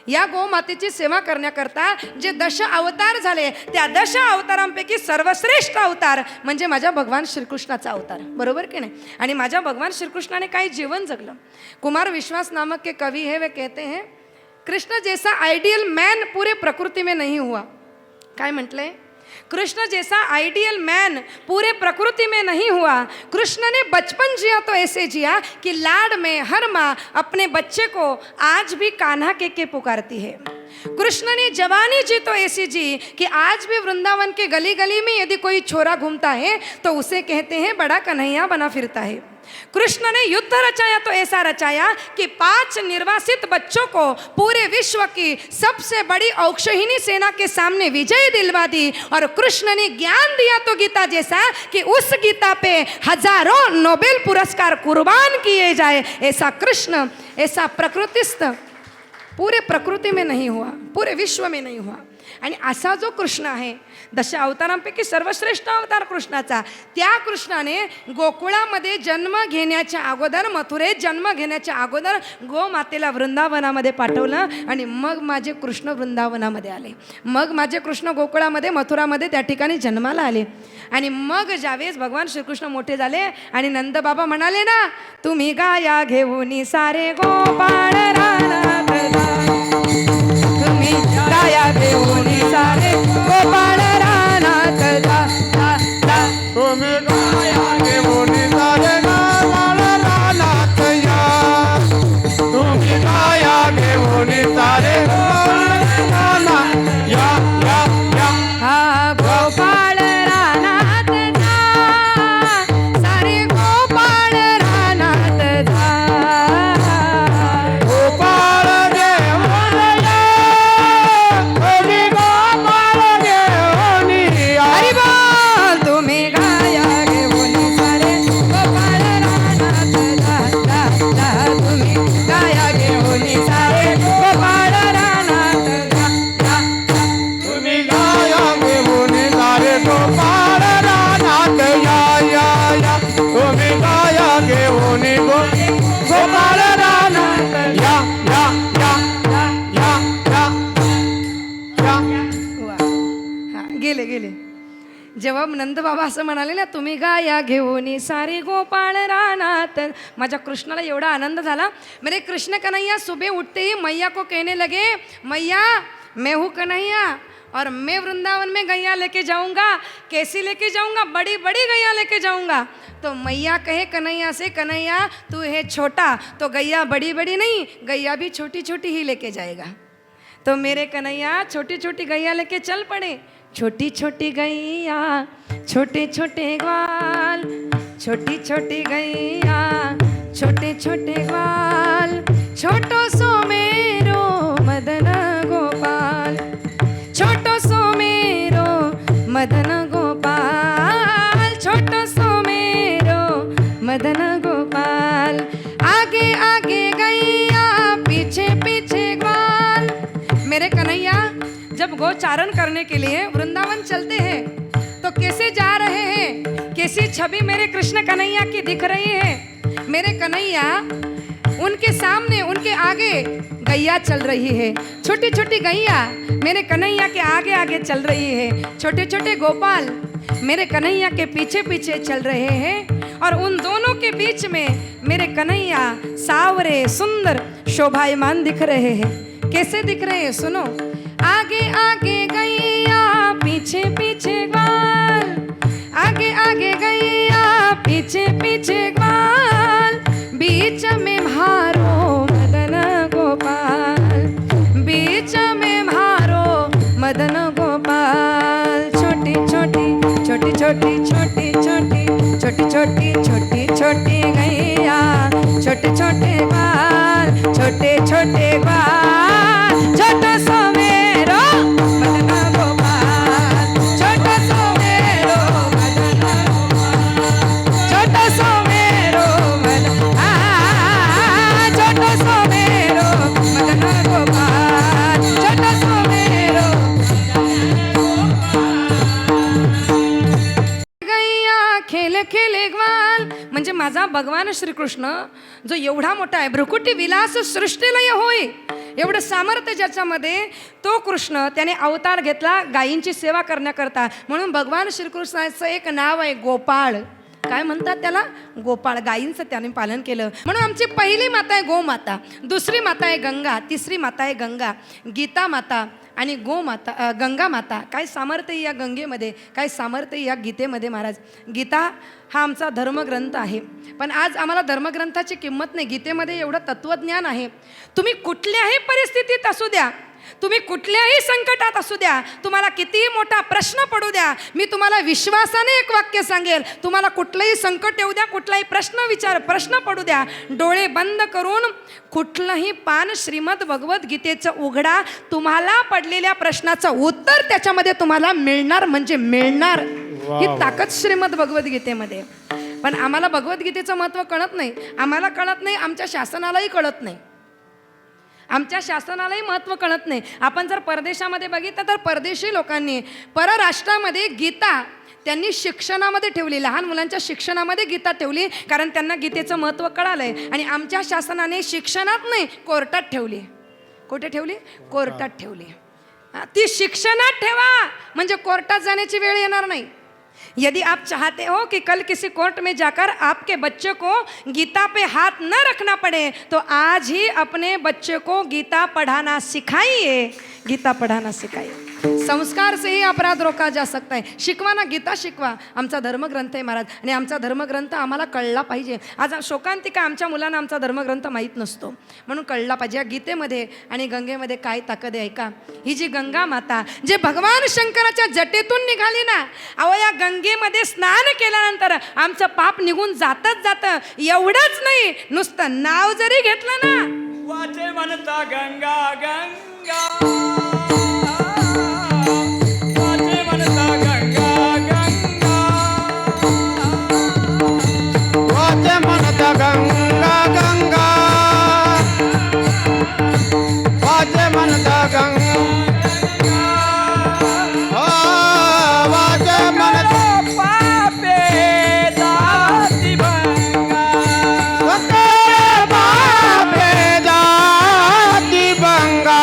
या गोमातेची सेवा करण्याकरता जे 10 अवतार झाले, त्या 10 अवतारांपैकी सर्वश्रेष्ठ अवतार म्हणजे माझ्या भगवान श्रीकृष्णाचा अवतार, बरोबर की नाही. आणि माझ्या भगवान श्रीकृष्णाने काही जीवन जगलं. कुमार विश्वास नामक के कवि है, वे कहते हैं कृष्ण जैसा आइडियल मैन पूरे प्रकृति में नहीं हुआ. काय म्हटलंय, कृष्ण जैसा आइडियल मैन पूरे प्रकृति में नहीं हुआ. कृष्ण ने बचपन जिया तो ऐसे जिया कि लाड में हर माँ अपने बच्चे को आज भी कान्हा के पुकारती है. कृष्ण ने जवानी जी तो ऐसी जी कि आज भी वृंदावन के गली गली में यदि कोई छोरा घूमता है तो उसे कहते हैं बड़ा कन्हैया बना फिरता है. कृष्ण ने युद्ध रचाया तो ऐसा रचाया कि 5 निर्वासित बच्चों को पूरे विश्व की सबसे बड़ी औक्षहिणी सेना के सामने विजय दिलवा दी. और कृष्ण ने ज्ञान दिया तो गीता जैसा कि उस गीता पे हजारों नोबेल पुरस्कार कुर्बान किए जाए. ऐसा कृष्ण, ऐसा प्रकृतिस्थ पूरे प्रकृति में नहीं हुआ, पूरे विश्व में नहीं हुआ. आणि असा जो कृष्ण आहे, 10 अवतारांपैकी सर्वश्रेष्ठ अवतार कृष्णाचा, त्या कृष्णाने गोकुळामध्ये जन्म घेण्याच्या अगोदर, मथुरेत जन्म घेण्याच्या अगोदर गोमातेला वृंदावनामध्ये पाठवलं आणि मग माझे कृष्ण वृंदावनामध्ये आले. मग माझे कृष्ण गोकुळामध्ये, मथुरामध्ये त्या ठिकाणी जन्माला आले. आणि मग ज्यावेळेस भगवान श्रीकृष्ण मोठे झाले आणि नंदबाबा म्हणाले ना, तुम्ही गाया घेऊन सारे गोपाळ रानात जा, तुम्ही गाया घेऊन सारे गोपाळ रानात जा, जा, जा. तुम्ही गाया घेऊन सारे गोपाळ रानात या, तुम्ही गाया घेऊन सारे गोपाळ रानात या, या, या. हा गोपाळ रानात जा, सारे गोपाळ रानात जा. गोपाळ घेऊन या, तुम्ही गोपाळ घेऊन या. हरी बोल. तुम्ही गाया घेऊन सारे गोपाळ रानात जा, जा, जा. तुम्ही गाया घेऊन सारे गोपाळ रानात जा, जा, जा. तुम्ही गाया घेऊन सारे गोपाळ रानात या, या, या. तुम्ही गाया घेऊन गोपाळ रानात या, या, या, या, या, या, या. वा. हा, गेले गेले. जेव्हा नंदबाबा असं म्हणाले ना, तुम्ही गाया घेऊन सारे गोपाळ रानात, माझ्या कृष्णाला एवढा आनंद झाला. मेरे कृष्ण कन्हैया सुबह उठते ही मैया को कहने लगे, मैया मैं हूँ कन्हैया और मैं वृंदावन में गैया लेके जाऊंगा. कैसी लेके जाऊंगा? बड़ी बड़ी गैया लेके जाऊंगा. तो मैया कहे कन्हैया से, कन्हैया तू है छोटा तो गैया बड़ी बड़ी नहीं, गैया भी छोटी छोटी ही लेके जाएगा. तो मेरे कन्हैया छोटी छोटी गैया लेके चल पड़े. छोटी छोटी गैया, छोटे छोटे ग्वाल, छोटी छोटी गैया, छोटे छोटे ग्वाल, छोटो सो मेरो मदन गोपाल, छोटो सो मेरो मदन गोपाल, छोटो सो मेरो मदन को चारण करने के लिए वृंदावन चलते हैं तो कैसे जा रहे हैं, कैसी छवि मेरे कृष्ण कन्हैया की दिख रही है। मेरे कन्हैया उनके सामने, उनके आगे गैया चल रही है, छोटी छोटी गैया मेरे कन्हैया के आगे आगे चल रही है। छोटे छोटे गोपाल मेरे कन्हैया के पीछे पीछे चल रहे हैं और उन दोनों के बीच में मेरे कन्हैया सावरे सुंदर शोभायमान दिख रहे हैं। कैसे दिख रहे हैं सुनो। आगे आगे गैया पीछे पीछे ग्वाल, आगे आगे गैया पीछे पीछे ग्वाल, बीच में म्हारो मदन गोपाल, बीच में म्हारो मदन गोपाल। छोटी छोटी छोटी छोटी छोटी छोटी छोटी छोटी छोटी छोटी गैया, छोटे छोटे बाल, छोटे छोटे बाल, छोटा सो मेरो मदन गोपाल, छोटा सो मेरो मदन गोपाल, छोटा सो मेरो छोटा सो मेरो मदन गोपाल, छोटा सो मेरो गैया खेले खेले ग्वाल। म्हणजे माझा भगवान श्रीकृष्ण जो एवढा मोठा आहे, भ्रुकुटी विलास सृष्टीलय होई, एवढं सामर्थ्य ज्याच्यामध्ये, तो कृष्ण त्याने अवतार घेतला गायींची सेवा करण्याकरता. म्हणून भगवान श्रीकृष्णाचं एक नाव आहे गोपाळ. काय म्हणतात त्याला? गोपाळ. गायींचं त्याने पालन केलं. म्हणून आमची पहिली माता आहे गोमाता, दुसरी माता आहे गंगा, तिसरी माता आहे गंगा, गीता माता आणि गोमाता, गंगा माता. काय सामर्थ्य या गंगेमध्ये, काय सामर्थ्य या गीतेमध्ये महाराज. गीता हा आमचा धर्मग्रंथ आहे, पण आज आम्हाला धर्मग्रंथाची किंमत नाही. गीतेमध्ये एवढं तत्त्वज्ञान आहे. तुम्ही कुठल्याही परिस्थितीत असू द्या, तुम्ही कुठल्याही संकटात असू द्या, तुम्हाला कितीही मोठा प्रश्न पडू द्या, मी तुम्हाला विश्वासाने एक वाक्य सांगेल. तुम्हाला कुठलंही संकट येऊ द्या, कुठलाही प्रश्न पडू द्या, डोळे बंद करून कुठलंही पान श्रीमद भगवद्गीतेचं उघडा, तुम्हाला पडलेल्या प्रश्नाचं उत्तर त्याच्यामध्ये तुम्हाला मिळणार म्हणजे मिळणार. ही ताकद श्रीमद भगवद्गीतेमध्ये. पण आम्हाला भगवद्गीतेचं महत्त्व कळत नाही. आम्हाला कळत नाही, आमच्या शासनालाही कळत नाही. आमच्या शासनालाही महत्त्व कळत नाही. आपण जर परदेशामध्ये बघितलं तर परदेशी लोकांनी परराष्ट्रामध्ये गीता त्यांनी शिक्षणामध्ये ठेवली, लहान मुलांच्या शिक्षणामध्ये गीता ठेवली, कारण त्यांना गीतेचं महत्त्व कळालंय. आणि आमच्या शासनाने शिक्षणात नाही, कोर्टात ठेवली. कुठे ठेवली? कोर्टात ठेवली. ती शिक्षणात ठेवा म्हणजे कोर्टात जाण्याची वेळ येणार नाही. यदि आप चाहते हो कि कल किसी कोर्ट में जाकर आपके बच्चे को गीता पे हाथ न रखना पड़े, तो आज ही अपने बच्चे को गीता पढ़ाना सिखाइए. गीता पढ़ाना सिखाइए. संस्कार से ही अपराध रोका जा सकता है. शिकवा ना, गीता शिकवा. आमचा धर्मग्रंथ आहे महाराज, आणि आमचा धर्मग्रंथ आम्हाला कळला पाहिजे. आज शोकांतिका आमच्या मुलांना आमचा धर्मग्रंथ माहीत नसतो, म्हणून कळला पाहिजे. या गीतेमध्ये आणि गंगेमध्ये काय ताकद आहे का. ही जी गंगा माता जे भगवान शंकराच्या जटेतून निघाली ना, अहो या गंगेमध्ये स्नान केल्यानंतर आमचं पाप निघून जातच जातं. एवढंच नाही, नुसतं नाव जरी घेतलं ना, वाचे म्हणता गंगा गंगा, वाचे म्हणता गंगा गंगा, वाचे म्हणता गंगा गंगा, वाचे म्हणता गंगा, वाचे म्हणता पापे जाती भंगा, पापे जाती भंगा,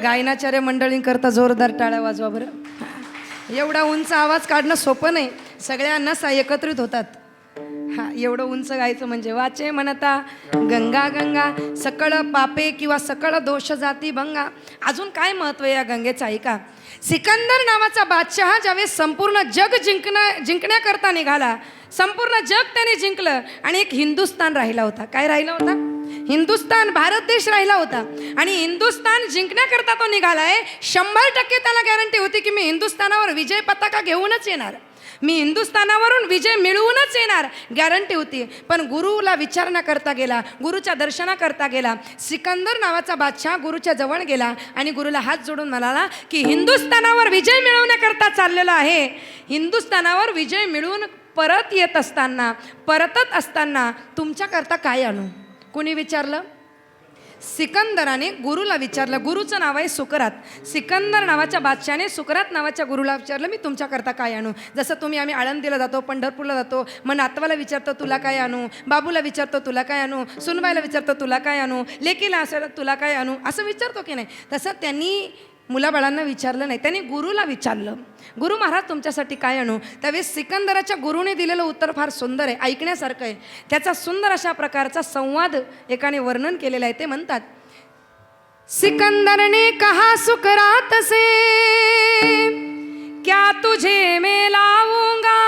गायनाचार्य मंडळींकरता जोरदार टाळ्या वाजवा बरं. एवढा उंच आवाज काढणं सोपं नाही. सगळ्या नसा एकत्रित होतात. हा, एवढं उंच गायचं म्हणजे वाचे म्हणता गंगा गंगा सकळ पापे किंवा सकळ दोष जाती भंगा. अजून काय महत्व आहे या गंगेचं ऐका. सिकंदर नावाचा बादशहा ज्यावेळेस संपूर्ण जग जिंकण्याकरता निघाला, संपूर्ण जग त्याने जिंकलं आणि एक हिंदुस्थान राहिला होता. काय राहिला होता? हिंदुस्थान, भारत देश राहिला होता. आणि हिंदुस्थान जिंकण्याकरता तो निघालाय. 100% त्याला गॅरंटी होती की मी हिंदुस्थानावर विजय पताका घेऊनच येणार, मी हिंदुस्थानावरून विजय मिळवूनच येणार, गॅरंटी होती. पण गुरुला विचारण्याकरता गेला, गुरुच्या दर्शनाकरता गेला. सिकंदर नावाचा बादशाह गुरुच्या जवळ गेला आणि गुरुला हात जोडून म्हणाला की हिंदुस्थानावर विजय मिळवण्याकरता चाललेला आहे. हिंदुस्थानावर विजय मिळवून परतत असताना तुमच्याकरता काय आणू? कोणी विचारलं? सिकंदराने गुरुला विचारलं. गुरुचं नाव आहे सुकरात. सिकंदर नावाच्या बादशाने सुकरात नावाच्या गुरुला विचारलं, मी तुमच्याकरता काय आणू? जसं तुम्ही आम्ही आळंदीला जातो, पंढरपूरला जातो, मग नातवाला विचारतो तुला काय आणू, बाबूला विचारतो तुला काय आणू, सुनबाईला विचारतो तुला काय आणू, लेकीला असं तुला काय आणू, असं विचारतो की नाही. तसं त्यांनी मुलाबाळांना विचारलं नाही, त्यांनी गुरुला विचारलं, गुरु महाराज तुमच्यासाठी काय आणू? त्यावेळेस सिकंदराच्या गुरुने दिलेलं उत्तर फार सुंदर आहे, ऐकण्यासारखं आहे. त्याचा सुंदर अशा प्रकारचा संवाद एकाने वर्णन केलेला आहे. ते म्हणतात, सिकंदर ने कहा सुकरात से क्या तुझे मैं लाऊंगा,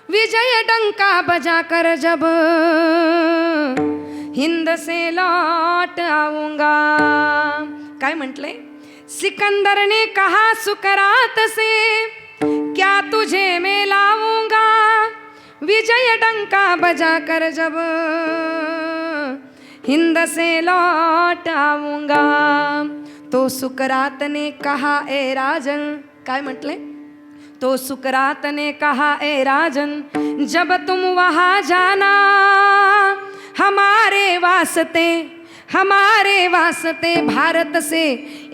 विजय डंका बजा कर जब हिंद से लौट आऊंगा. काय म्हटलंय? सिकंदर ने कहा सुकरात से क्या तुझे मैं लाऊंगा, विजय डंका बजा कर जब हिंद से लौट आऊंगा. तो सुकरात ने कहा ए राजन. काय म्हटले? तो सुकरात ने कहा ए राजन, जब तुम वहाँ जाना हमारे वास्ते भारत से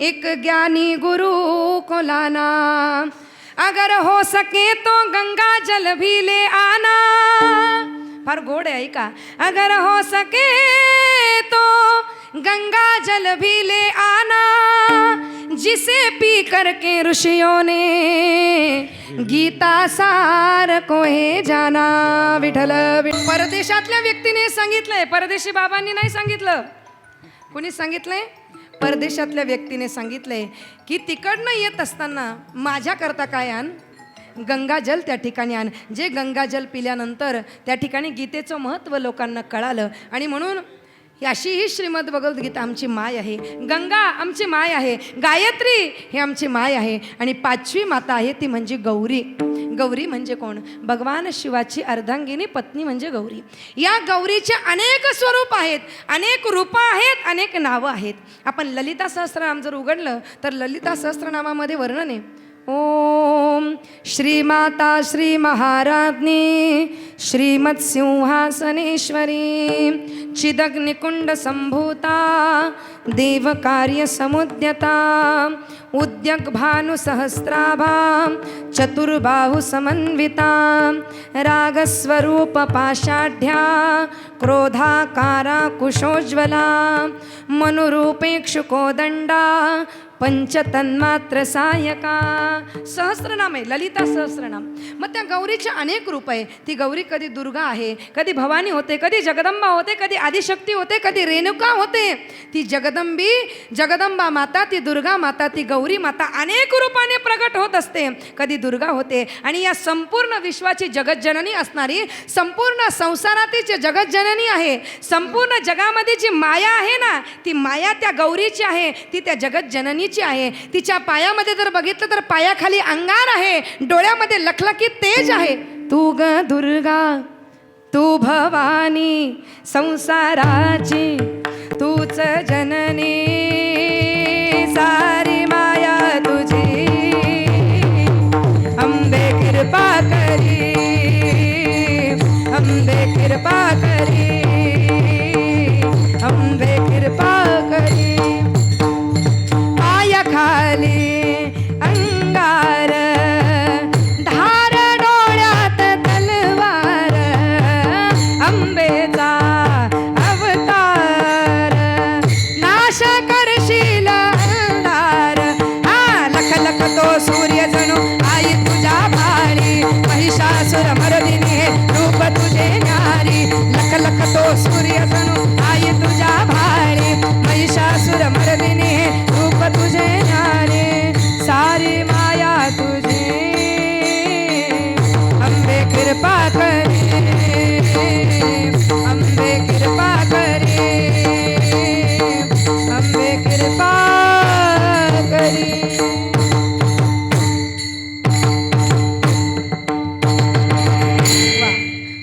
एक ज्ञानी गुरु को लाना, अगर हो सके तो गंगा जल भी ले आना. फार गोड आहे ऐका. अगर हो सके तो गंगा जल भी ले आना, जिसे पी करके ऋषियों ने गीता सार को हे जाना. विठ्ठल. परदेशातल्या व्यक्तीने सांगितलंय, परदेशी बाबांनी नाही सांगितलं. कोणी सांगितलंय? परदेशातल्या व्यक्तीने सांगितलंय की तिकडनं येत असताना माझ्याकरता काय आण? गंगाजल त्या ठिकाणी आण. जे गंगाजल पिल्यानंतर त्या ठिकाणी गीतेचं महत्त्व लोकांना कळालं. आणि म्हणून अशी ही श्रीमद भगवद्गीता आमची माय आहे, गंगा आमची माय आहे, गायत्री ही आमची माय आहे. आणि 5वी माता आहे ती म्हणजे गौरी. गौरी म्हणजे कोण? भगवान शिवाची अर्धांगिनी पत्नी म्हणजे गौरी. या गौरीचे अनेक स्वरूप आहेत, अनेक रूपं आहेत, अनेक नावं आहेत. आपण ललिता सहस्त्रनाम जर उघडलं तर ललिता सहस्त्रनामामध्ये वर्णन आहे. ओम श्रीमाता श्री महाराज्ञी श्रीमत्सिंहासनेश्वरी चिदग्निकुंड संभूता देवकार्य समुद्यता उद्यग्भानुसहस्राभा चतुर्बाहु समन्विता रागस्वरूप पाषाढ्या क्रोधाकारा कुशोज्वला मनुरूपेक्षुकोदंडा पंचतन्मात्र सायका. सहस्रनाम आहे, ललिता सहस्रनाम. मग त्या गौरीचे अनेक रूप आहे. ती गौरी कधी दुर्गा आहे, कधी भवानी होते, कधी जगदंबा होते, कधी आदिशक्ती होते, कधी रेणुका होते. ती जगदंबा माता, ती दुर्गा माता, ती गौरी माता अनेक रूपाने प्रगट होत असते. कधी दुर्गा होते. आणि या संपूर्ण विश्वाची जगज्जननी असणारी, संपूर्ण संसारातील जगज्जननी आहे. संपूर्ण जगामध्ये जी माया आहे ना, ती माया त्या गौरीची आहे, ती त्या जगज्जननी आहे. तिच्या पायामध्ये जर बघितलं तर पायाखाली अंगार आहे, डोळ्यामध्ये लखलखीत तेज आहे. तू ग दुर्गा, तू भवानी, संसाराची तूच जननी, सारी माया तुझी, अंबे कृपा करी, अंबे कृपा करी, अंबे कृपा करी. खाली अंगार, धार डोळ्यात तलवार, अंबेचा अवतार, नाश करशील तो सूर्य जणू आई तुझ्या भाळे महिषासुर मर्दिनी रूप तुझे न्यारे सारी माया तुझी अंबे कृपा करे अंबे कृपा करे अंबे कृपा करे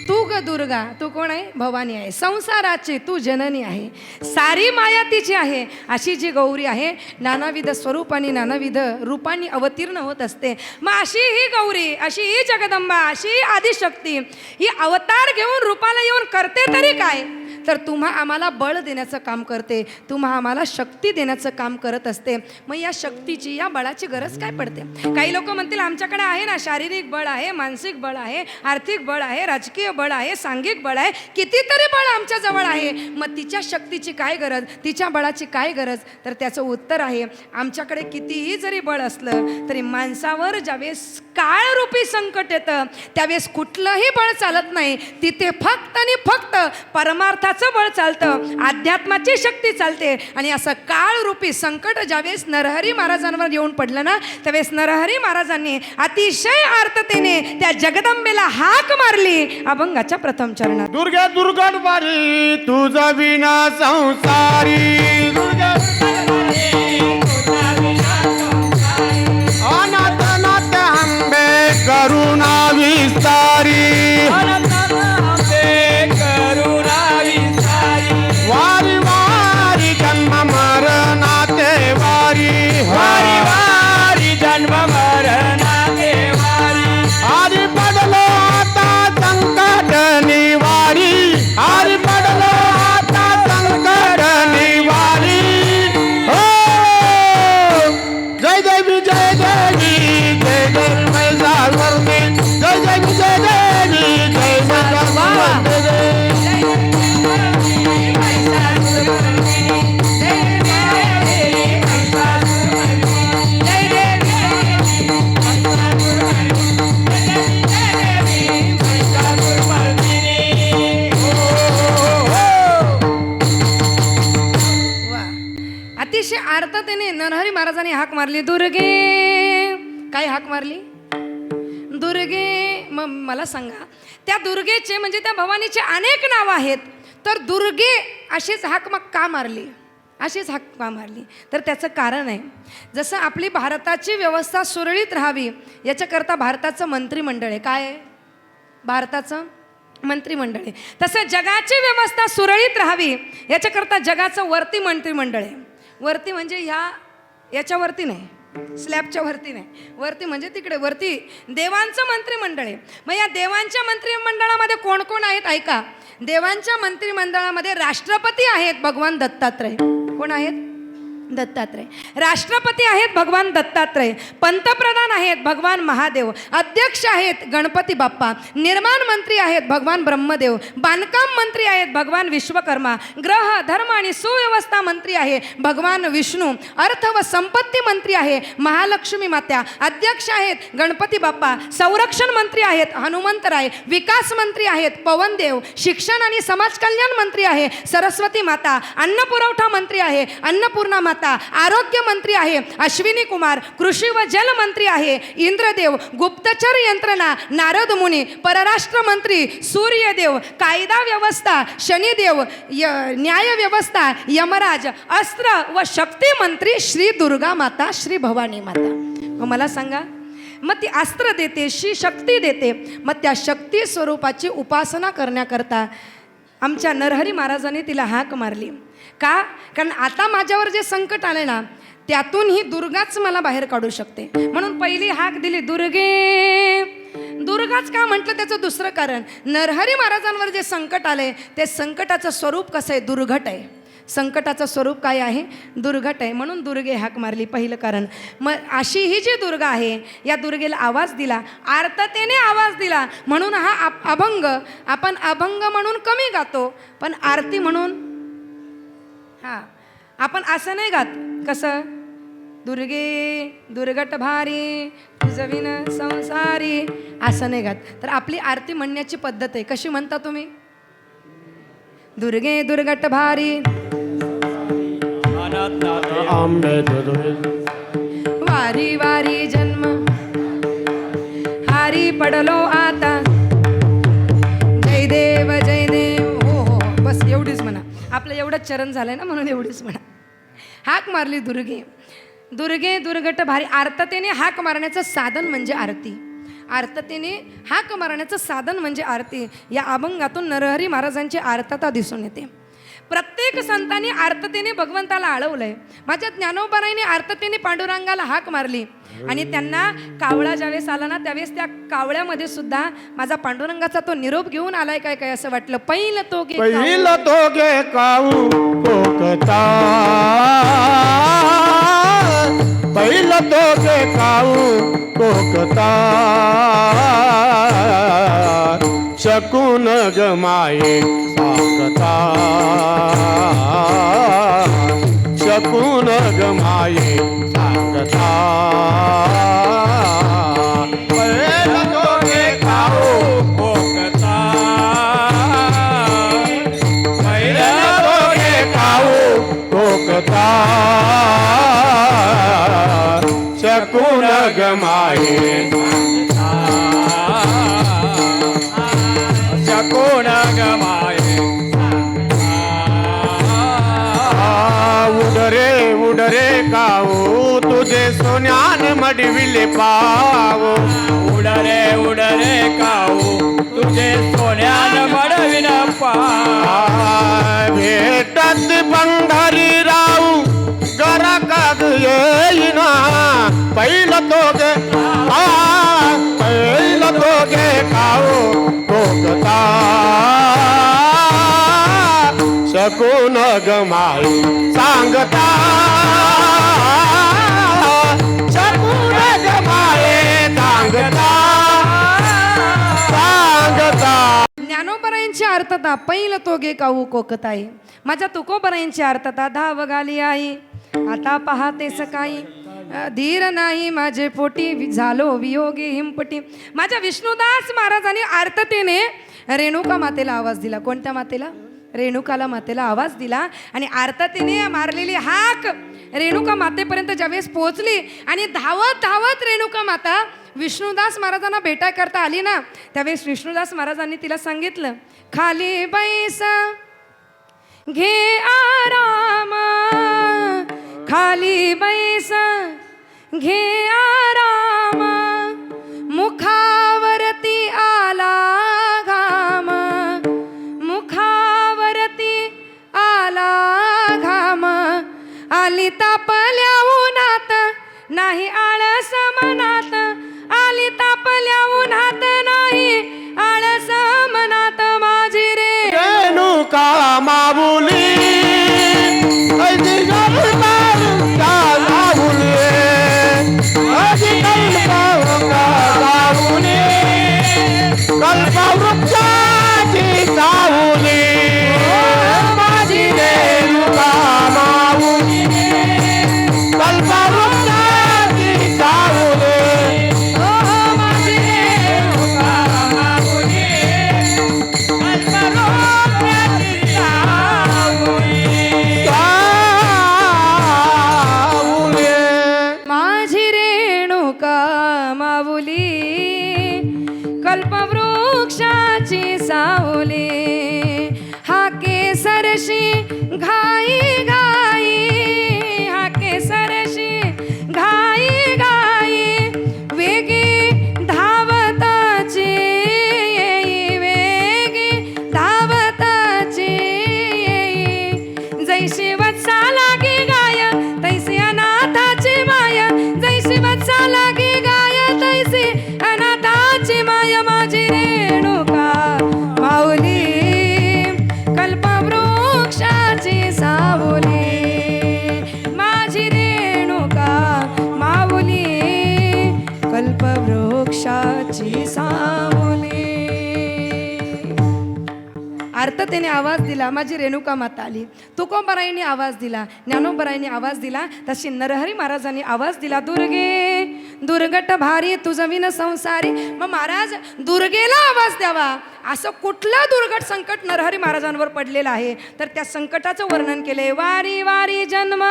तू ग दुर्गा तू कोण आहे भवानी आहे संसाराची तू जननी आहे सारी माया तिची आहे अशी जी गौरी आहे नानाविध स्वरूपाने नानाविध रूपांनी अवतीर्ण होत असते मग अशी ही गौरी अशी ही जगदंबा अशी ही आदिशक्ती ही अवतार घेऊन रूपाला येऊन करते तरी काय तर तुम्हा आम्हाला बळ देण्याचं काम करते तुम्हा आम्हाला शक्ती देण्याचं काम करत असते मग या शक्तीची या बळाची गरज काय पडते काही लोक म्हणतील आमच्याकडे आहे ना शारीरिक बळ आहे मानसिक बळ आहे आर्थिक बळ आहे राजकीय बळ आहे सांघिक बळ आहे कितीतरी बळ आमच्या जवळ आहे मग तिच्या शक्तीची काय गरज तिच्या बळाची काय गरज तर त्याचं उत्तर आहे आमच्याकडे कितीही जरी बळ असलं तरी माणसावर ज्यावेळेस काळरूपी संकट येतं त्यावेळेस कुठलंही बळ चालत नाही तिथे फक्त आणि फक्त परमार्थाचं बळ चालतं अध्यात्माची शक्ती चालते आणि असं काळरूपी संकट ज्यावेळेस नरहरी महाराजांवर येऊन पडलं ना त्यावेळेस नरहरी महाराजांनी अतिशय आर्ततेने त्या जगदंबेला हाक मारली अभंगाच्या प्रथम चरणात दुर्गे दुर्गटवारी तुझा विना संसारी दुर्गे अनाथ नाथ अंबे करुणा विस्तारी वारी वारी जन्म मरणाते वारी वारी वारी जन्म मरणाते वारी हरी पडलो आता संकट निवारी हरी पडलो आता संकट निवारी हो जय देवी जय देवी जय जय मैसावरती जय देवी जय देवी जय मैसावरती अतिशय आर्ततेने नरहरी महाराजांनी हाक मारली दुर्गे काय हाक मारली दुर्गे मग मला सांगा त्या दुर्गेचे म्हणजे त्या भवानीचे अनेक नावं आहेत तर दुर्गे अशीच हाक मग का मारली अशीच हाक का मारली तर त्याचं कारण आहे जसं आपली भारताची व्यवस्था सुरळीत राहावी याच्याकरता भारताचं मंत्रिमंडळ आहे काय आहे भारताचं मंत्रिमंडळ आहे तसं जगाची व्यवस्था सुरळीत राहावी याच्याकरता जगाचं वरती मंत्रिमंडळ आहे वरती म्हणजे याच्यावरती नाही स्लॅबच्या वरती नाही वरती म्हणजे तिकडे वरती देवांचं मंत्रिमंडळ आहे मग या देवांच्या मंत्रिमंडळामध्ये कोण कोण आहेत ऐका देवांच्या मंत्रिमंडळामध्ये राष्ट्रपती आहेत भगवान दत्तात्रय कोण आहेत दत्तात्रय राष्ट्रपती आहेत भगवान दत्तात्रय पंतप्रधान आहेत भगवान महादेव अध्यक्ष आहेत गणपती बाप्पा निर्माण मंत्री आहेत भगवान ब्रह्मदेव बांधकाम मंत्री आहेत भगवान विश्वकर्मा ग्रह धर्म आणि सुव्यवस्था मंत्री आहे भगवान विष्णू अर्थ व संपत्ती मंत्री आहे महालक्ष्मी मात्या अध्यक्ष आहेत गणपती बाप्पा संरक्षण मंत्री आहेत हनुमंतराय विकास मंत्री आहेत पवनदेव शिक्षण आणि समाज कल्याण मंत्री आहे सरस्वती माता अन्न पुरवठा मंत्री आहे अन्नपूर्णा माता आरोग्य मंत्री आहे अश्विनी कुमार कृषी व जल मंत्री आहे इंद्रदेव गुप्तचर यंत्रणा नारद मुनी परराष्ट्र मंत्री सूर्यदेव कायदा व्यवस्था शनिदेव न्याय व्यवस्था यमराज अस्त्र व शक्ती मंत्री श्री दुर्गा माता श्री भवानी माता मग मला सांगा मग ती अस्त्र देते शी शक्ती देते मग त्या शक्ती स्वरूपाची उपासना करण्याकरता आमच्या नरहरी महाराजांनी तिला हाक मारली का कारण आता माझ्यावर जे संकट आले ना त्यातून ही दुर्गाच मला बाहेर काढू शकते म्हणून पहिली हाक दिली दुर्गे दुर्गाच का म्हटलं त्याचं दुसरं कारण नरहरी महाराजांवर जे संकट आले ते संकटाचं स्वरूप कसं आहे दुर्घट आहे संकटाचं स्वरूप काय आहे दुर्घट आहे म्हणून दुर्गे हाक मारली पहिलं कारण मग अशी ही जी दुर्गा आहे या दुर्गेला आवाज दिला आर्ततेने आवाज दिला म्हणून हा अभंग आपण अभंग म्हणून कमी गातो पण आरती म्हणून हां आपण असं नाही गात कसं दुर्गे दुर्गट भारी तुझविन संसारी असं नाही गात तर आपली आरती म्हणण्याची पद्धत आहे कशी म्हणता तुम्ही दुर्गे दुर्गट भारी आंबे दुर्गे वारी वारी जन्म हारी पडलो आता जय देव हो हो बस एवढीच म्हणा आपलं एवढंच चरण झालंय ना म्हणून एवढीच म्हणा. हाक मारली दुर्गे दुर्गे दुर्गट भारी. आर्ततेने हाक मारण्याचं साधन म्हणजे आरती. आर्ततेने हाक मारण्याचं साधन म्हणजे आरती. या अभंगातून नरहरी महाराजांची आर्तता दिसून येते. प्रत्येक संतांनी आर्ततेने भगवंताला आळवलंय. माझ्या ज्ञानोबाराईने आर्ततेने पांडुरंगाला हाक मारली आणि त्यांना कावळा ज्यावेळेस आला ना त्यावेळेस त्या कावळ्यामध्ये सुद्धा माझा पांडुरंगाचा तो निरोप घेऊन आलाय काय काय असं वाटलं. पहिलं तो गे पहिलं तो गे काऊ कोकता पहिलं तो गे काऊ कोकता शकून गमाये साकता शकून गमाये साकता पहिलं तो गे काऊ कोकता पहिलं तो गे काऊ कोकता शकून गमाये शकून गमाये उडरे काऊ तुझे सोन्यान मडविले पाव उडरे काऊ तुझे सोन्यान मडविल पाव भेटत पंढरी राऊ गरकाग येईना पहिलं तो गे पहिलं तो गे काऊ कोकता शकून गमाई सांगता शकून गमाई सांगता सांगता. ज्ञानोबरायांची आर्तता पहिलं तो गे काऊ कोकताई. माझ्या तुकोबरायांची आर्तता धाव गाली आई आता पाहते सकाळी धीर नाही माझे पोटी झालो वियोगी हिमपटी. माझ्या विष्णुदास महाराजांनी आर्ततेने रेणुका मातेला आवाज दिला. कोणत्या मातेला? रेणुकाला मातेला आवाज दिला आणि आर्ततेने मारलेली हाक रेणुका मातेपर्यंत ज्यावेळेस पोहोचली आणि धावत धावत रेणुका माता विष्णुदास महाराजांना भेटा करता आली ना त्यावेळेस विष्णुदास महाराजांनी तिला सांगितलं खाली बैस घे आराम खाली बैस घे आराम मुखावरती आला घाम मुखावरती आला घाम आली तापल्या उन्हात नाही आळस मनात आली तापल्या उन्हात नाही आळस मनात माझी रेणुका माऊली कल्पवृक्षाची सावली माझी रेणुका माऊली कल्पवृक्षाची सावली माझी रेणुका माऊली कल्पवृक्षाची सावली माझी रेणुका माऊली कल्पवृक्षाची सावली हाके सरशी घाई घाई हाके सरशी घाई घाई वेगी धावताची येई वेगी धावताची येई जैशी वत्सा लागी गाय तैसी अनाथाची माया जैसी वत्सा लागी गाय तैसी अनाथाची माया माझी रेणुका माऊली कल्पवृक्षाची सावली माझी रेणुका माऊली कल्पवृक्षाची सावली. आर्ततेने आवाज दिला माझी रेणुका माता आली. तुकोबाराईंनी आवाज दिला ज्ञानोबाराईंनी आवाज दिला तशी नरहरी महाराजांनी आवाज दिला दुर्गे दुर्गट भारी तुझं विन संसारी. मग महाराज दुर्गेला आवाज द्यावा असं कुठलं दुर्गट संकट नरहरी महाराजांवर पडलेलं आहे तर त्या संकटाचं वर्णन केलंय. वारी वारी जन्म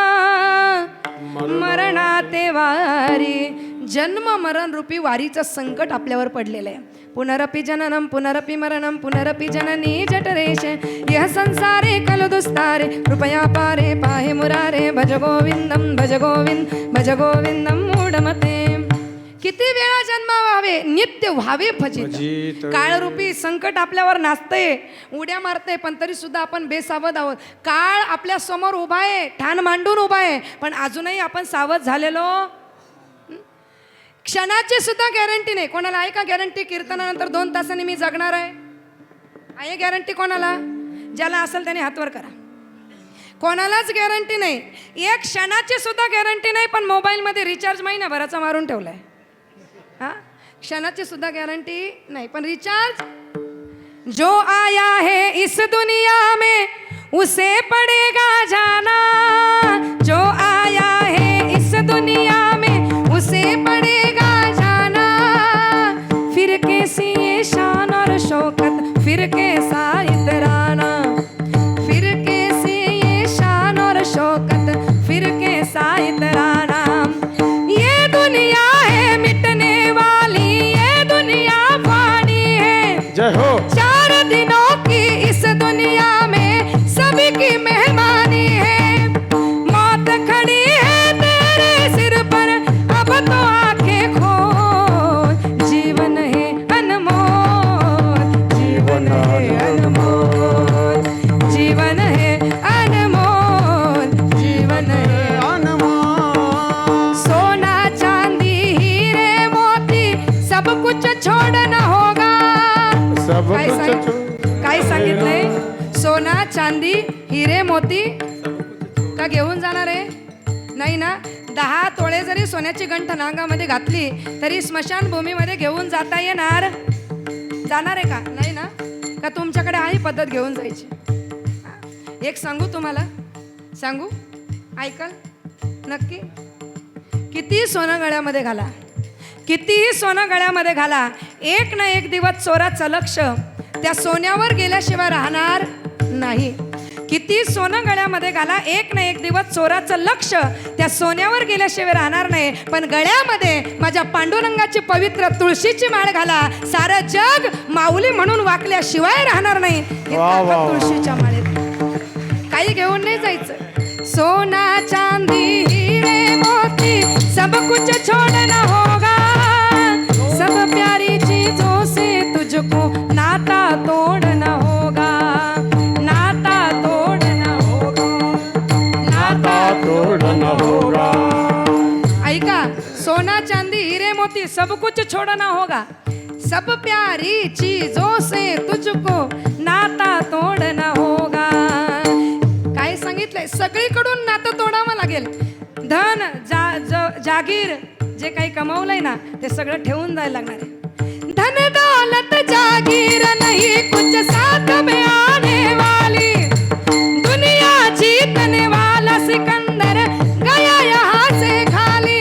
मरणाते वारी. जन्म मरण रूपी वारीचं संकट आपल्यावर पडलेलं आहे. पुनरपि जननम पुनरपि मरणम पुनरपि जननी जठरेश यह संसारे कल दुस्तारे कृपया पारे पाहे मुरारे भज गोविंदम भज गोविंद भज गोविंदम मूढमते. किती वेळा जन्मावे नित्य व्हावे फजित. काळरूपी संकट आपल्यावर नाचतंय उड्या मारतंय पण तरी सुद्धा आपण बेसावध आहोत. काळ आपल्या समोर उभा आहे ठाण मांडून उभा आहे पण अजूनही आपण सावध झालेलो. क्षणाची सुद्धा गॅरंटी नाही. कोणाला आहे का गॅरंटी कीर्तनानंतर 2 तासांनी मी जगणार आहे गॅरंटी कोणाला? ज्याला असेल त्याने हातवर करा. कोणालाच गॅरंटी नाही. एक क्षणाची सुद्धा गॅरंटी नाही पण मोबाईलमध्ये रिचार्ज महिन्याभराचा मारून ठेवलाय. हा क्षणाची सुद्धा गॅरंटी नाही पण रिचार्ज. जो आया है इस दुनिया में उसे पड़ेगा जाना. जो आया है इस दुनिया में उसे पड़ेगा जाना. फिर कैसी ये शान और शौकत फिर कैसा इतराना. फिर कैसी ये शान और शौकत फिर कैसा इतराना. ये दुनिया है मिटने वाली ये दुनिया फानी है. जय हो. 4 दिनों की इस दुनिया में सभी की मेहमानी है. मौत खड़ी है तेरे सिर पर अब तो आंखें खोल. जीवन है अनमोल जीवन है अनमोल जीवन है अनमोल जीवन है अनमोल. सोना चांदी हीरे मोती सब कुछ छोड़ना होगा. सब काय कुछ काय सांगितलंय? सोना चांदी हिरे मोती का घेऊन जाणार आहे? नाही ना. 10 तोळे जरी सोन्याची गंठ नांगामध्ये घातली तरी स्मशानभूमीमध्ये घेऊन जाता येणार? जाणार आहे का? नाही ना. का तुमच्याकडे आहे पद्धत घेऊन जायची? एक सांगू तुम्हाला सांगू ऐकाल नक्की. किती सोनं गळ्यामध्ये घाला कितीही सोनं गळ्यामध्ये घाला एक ना एक दिवस चोराचं लक्ष त्या सोन्यावर गेल्याशिवाय राहणार नाही. किती सोनं गळ्यामध्ये घाला एक ना एक दिवस चोराचं लक्ष त्या सोन्यावर गेल्याशिवाय राहणार नाही. पण गळ्यामध्ये माझ्या पांडुरंगाची पवित्र तुळशीची माळ घाला. सारं जग माऊली म्हणून वाकल्याशिवाय राहणार नाही. हे वा, वा, वा. तुळशीच्या माळेत काही घेऊन नाही जायचं. सोना चांदी हीरे मोती सब कुछ छोड़ना होगा. सब प्यारी चीजों से तुझको नाता तोड़ना होगा. नाता तोड़ना होगा. नाता तोड़ना होगा. ऐका. सोना चांदी हीरे मोती सब कुछ छोड़ना होगा. सब प्यारी चीजों से तुझको नाता तोड़ना होगा. काय सांगितलंय? सगळीकडून नातं तोडावं लागेल. धन जागीर जे काही कमावलंय ना ते सगळं ठेवून जायला लागणार आहे. धन दौलत जागीर नहीं कुछ साथ में आने वाली. दुनिया जीतने वाला सिकंदर गया यहाँ से खाली.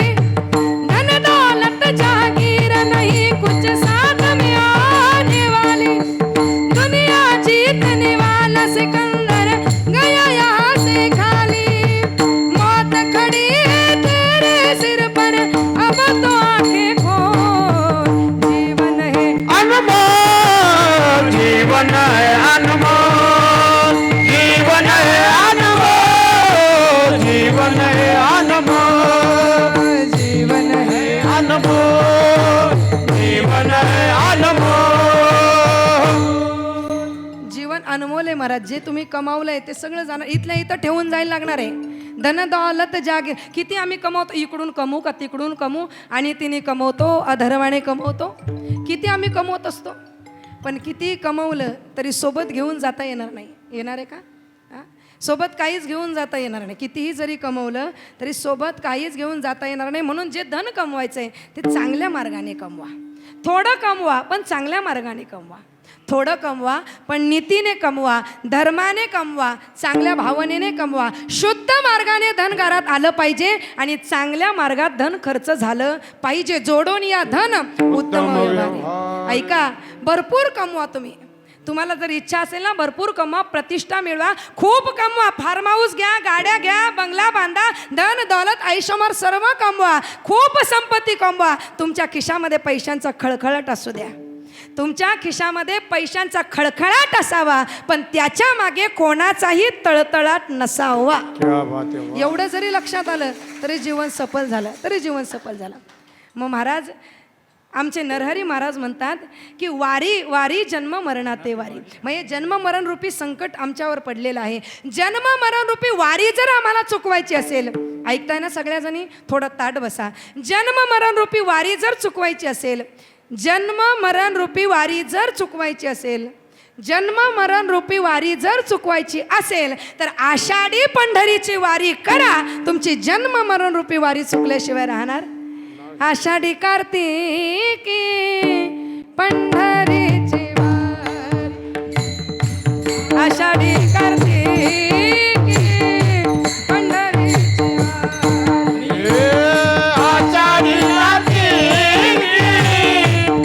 धन दौलत जागीर नहीं कुछ साथ में आने वाली. दुनिया जीतने वाला सिकंदर गया यहाँ से खाली. मौत खड़ी है तेरे सिर पर अब तो आंखें खोल. जीवन है अनमोल जीवन है अनमोल जीवन है अनमोल जीवन है अनमोल जीवन है अनमोल जीवन है अनमोल. जीवन अनमोल आहे महाराज. जे तुम्ही कमावलंय ते सगळं जाणार इथल्या इथं ठेवून जायला लागणार आहे. धन दौलत जागे किती आम्ही कमवतो. इकडून कमवू का तिकडून कमवू आणि तिने कमवतो अधर्माने कमवतो. किती आम्ही कमवत असतो पण किती कमवलं तरी सोबत घेऊन जाता येणार नाही. येणार आहे का? सोबत काहीच घेऊन जाता येणार नाही. कितीही जरी कमवलं तरी सोबत काहीच घेऊन जाता येणार नाही. म्हणून जे धन कमवायचं आहे ते चांगल्या मार्गाने कमवा. थोडं कमवा पण चांगल्या मार्गाने कमवा. थोडं कमवा, पण नीतीने कमवा, धर्माने कमवा, चांगल्या भावनेने कमवा. शुद्ध मार्गाने धन घरात आलं पाहिजे आणि चांगल्या मार्गात धन खर्च झालं पाहिजे. जोडून या धन उत्तम व्यवहार. ऐका, भरपूर कमवा तुम्ही. तुम्हाला जर इच्छा असेल ना, भरपूर कमवा, प्रतिष्ठा मिळवा, खूप कमवा, फार्म हाऊस घ्या, गाड्या घ्या, बंगला बांधा, धन दौलत ऐशोमर सर्व कमवा, खूप संपत्ती कमवा. तुमच्या खिशामध्ये पैशांचा खळखळाट असू द्या, तुमच्या खिशामध्ये पैशांचा खळखळाट असावा, पण त्याच्या मागे कोणाचाही तळतळाट नसावा. क्या बात है, वाह. एवढं जरी लक्षात आलं तरी जीवन सफल झालं, तरी जीवन सफल झालं. मग महाराज, आमचे नरहरी महाराज म्हणतात की वारी वारी जन्म मरणाते वारी. म्हणजे जन्म मरण रूपी संकट आमच्यावर पडलेलं आहे. जन्म मरण रूपी वारी जर आम्हाला चुकवायची असेल, ऐकताय ना सगळ्याजणी, थोडं ताट बसा. जन्म मरण रूपी वारी जर चुकवायची असेल, जन्म मरण रूपी वारी जर चुकवायची असेल, जन्म मरण रूपी वारी जर चुकवायची असेल तर आषाढी पंढरीची वारी करा. तुमची जन्म मरण रूपी वारी चुकल्याशिवाय राहणार. आषाढी कार्तिकी पंढरीची वारी, आषाढी कार्तिकी पंढरीची वारी. आषाढी कार्तिकी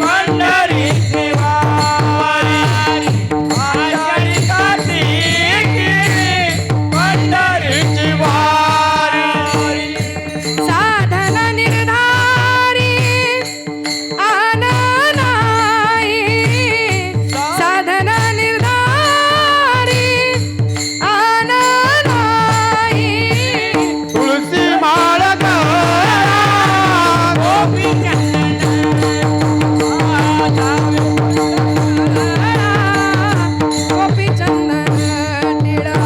पंढरीची वारी, आषाढी कार्तिकी पंढरीची वारी. साधन निर्धारी आननाई, साधन निर्धारी आननाई. तुळसी माळ गोपी गोपी चंदन टिळा.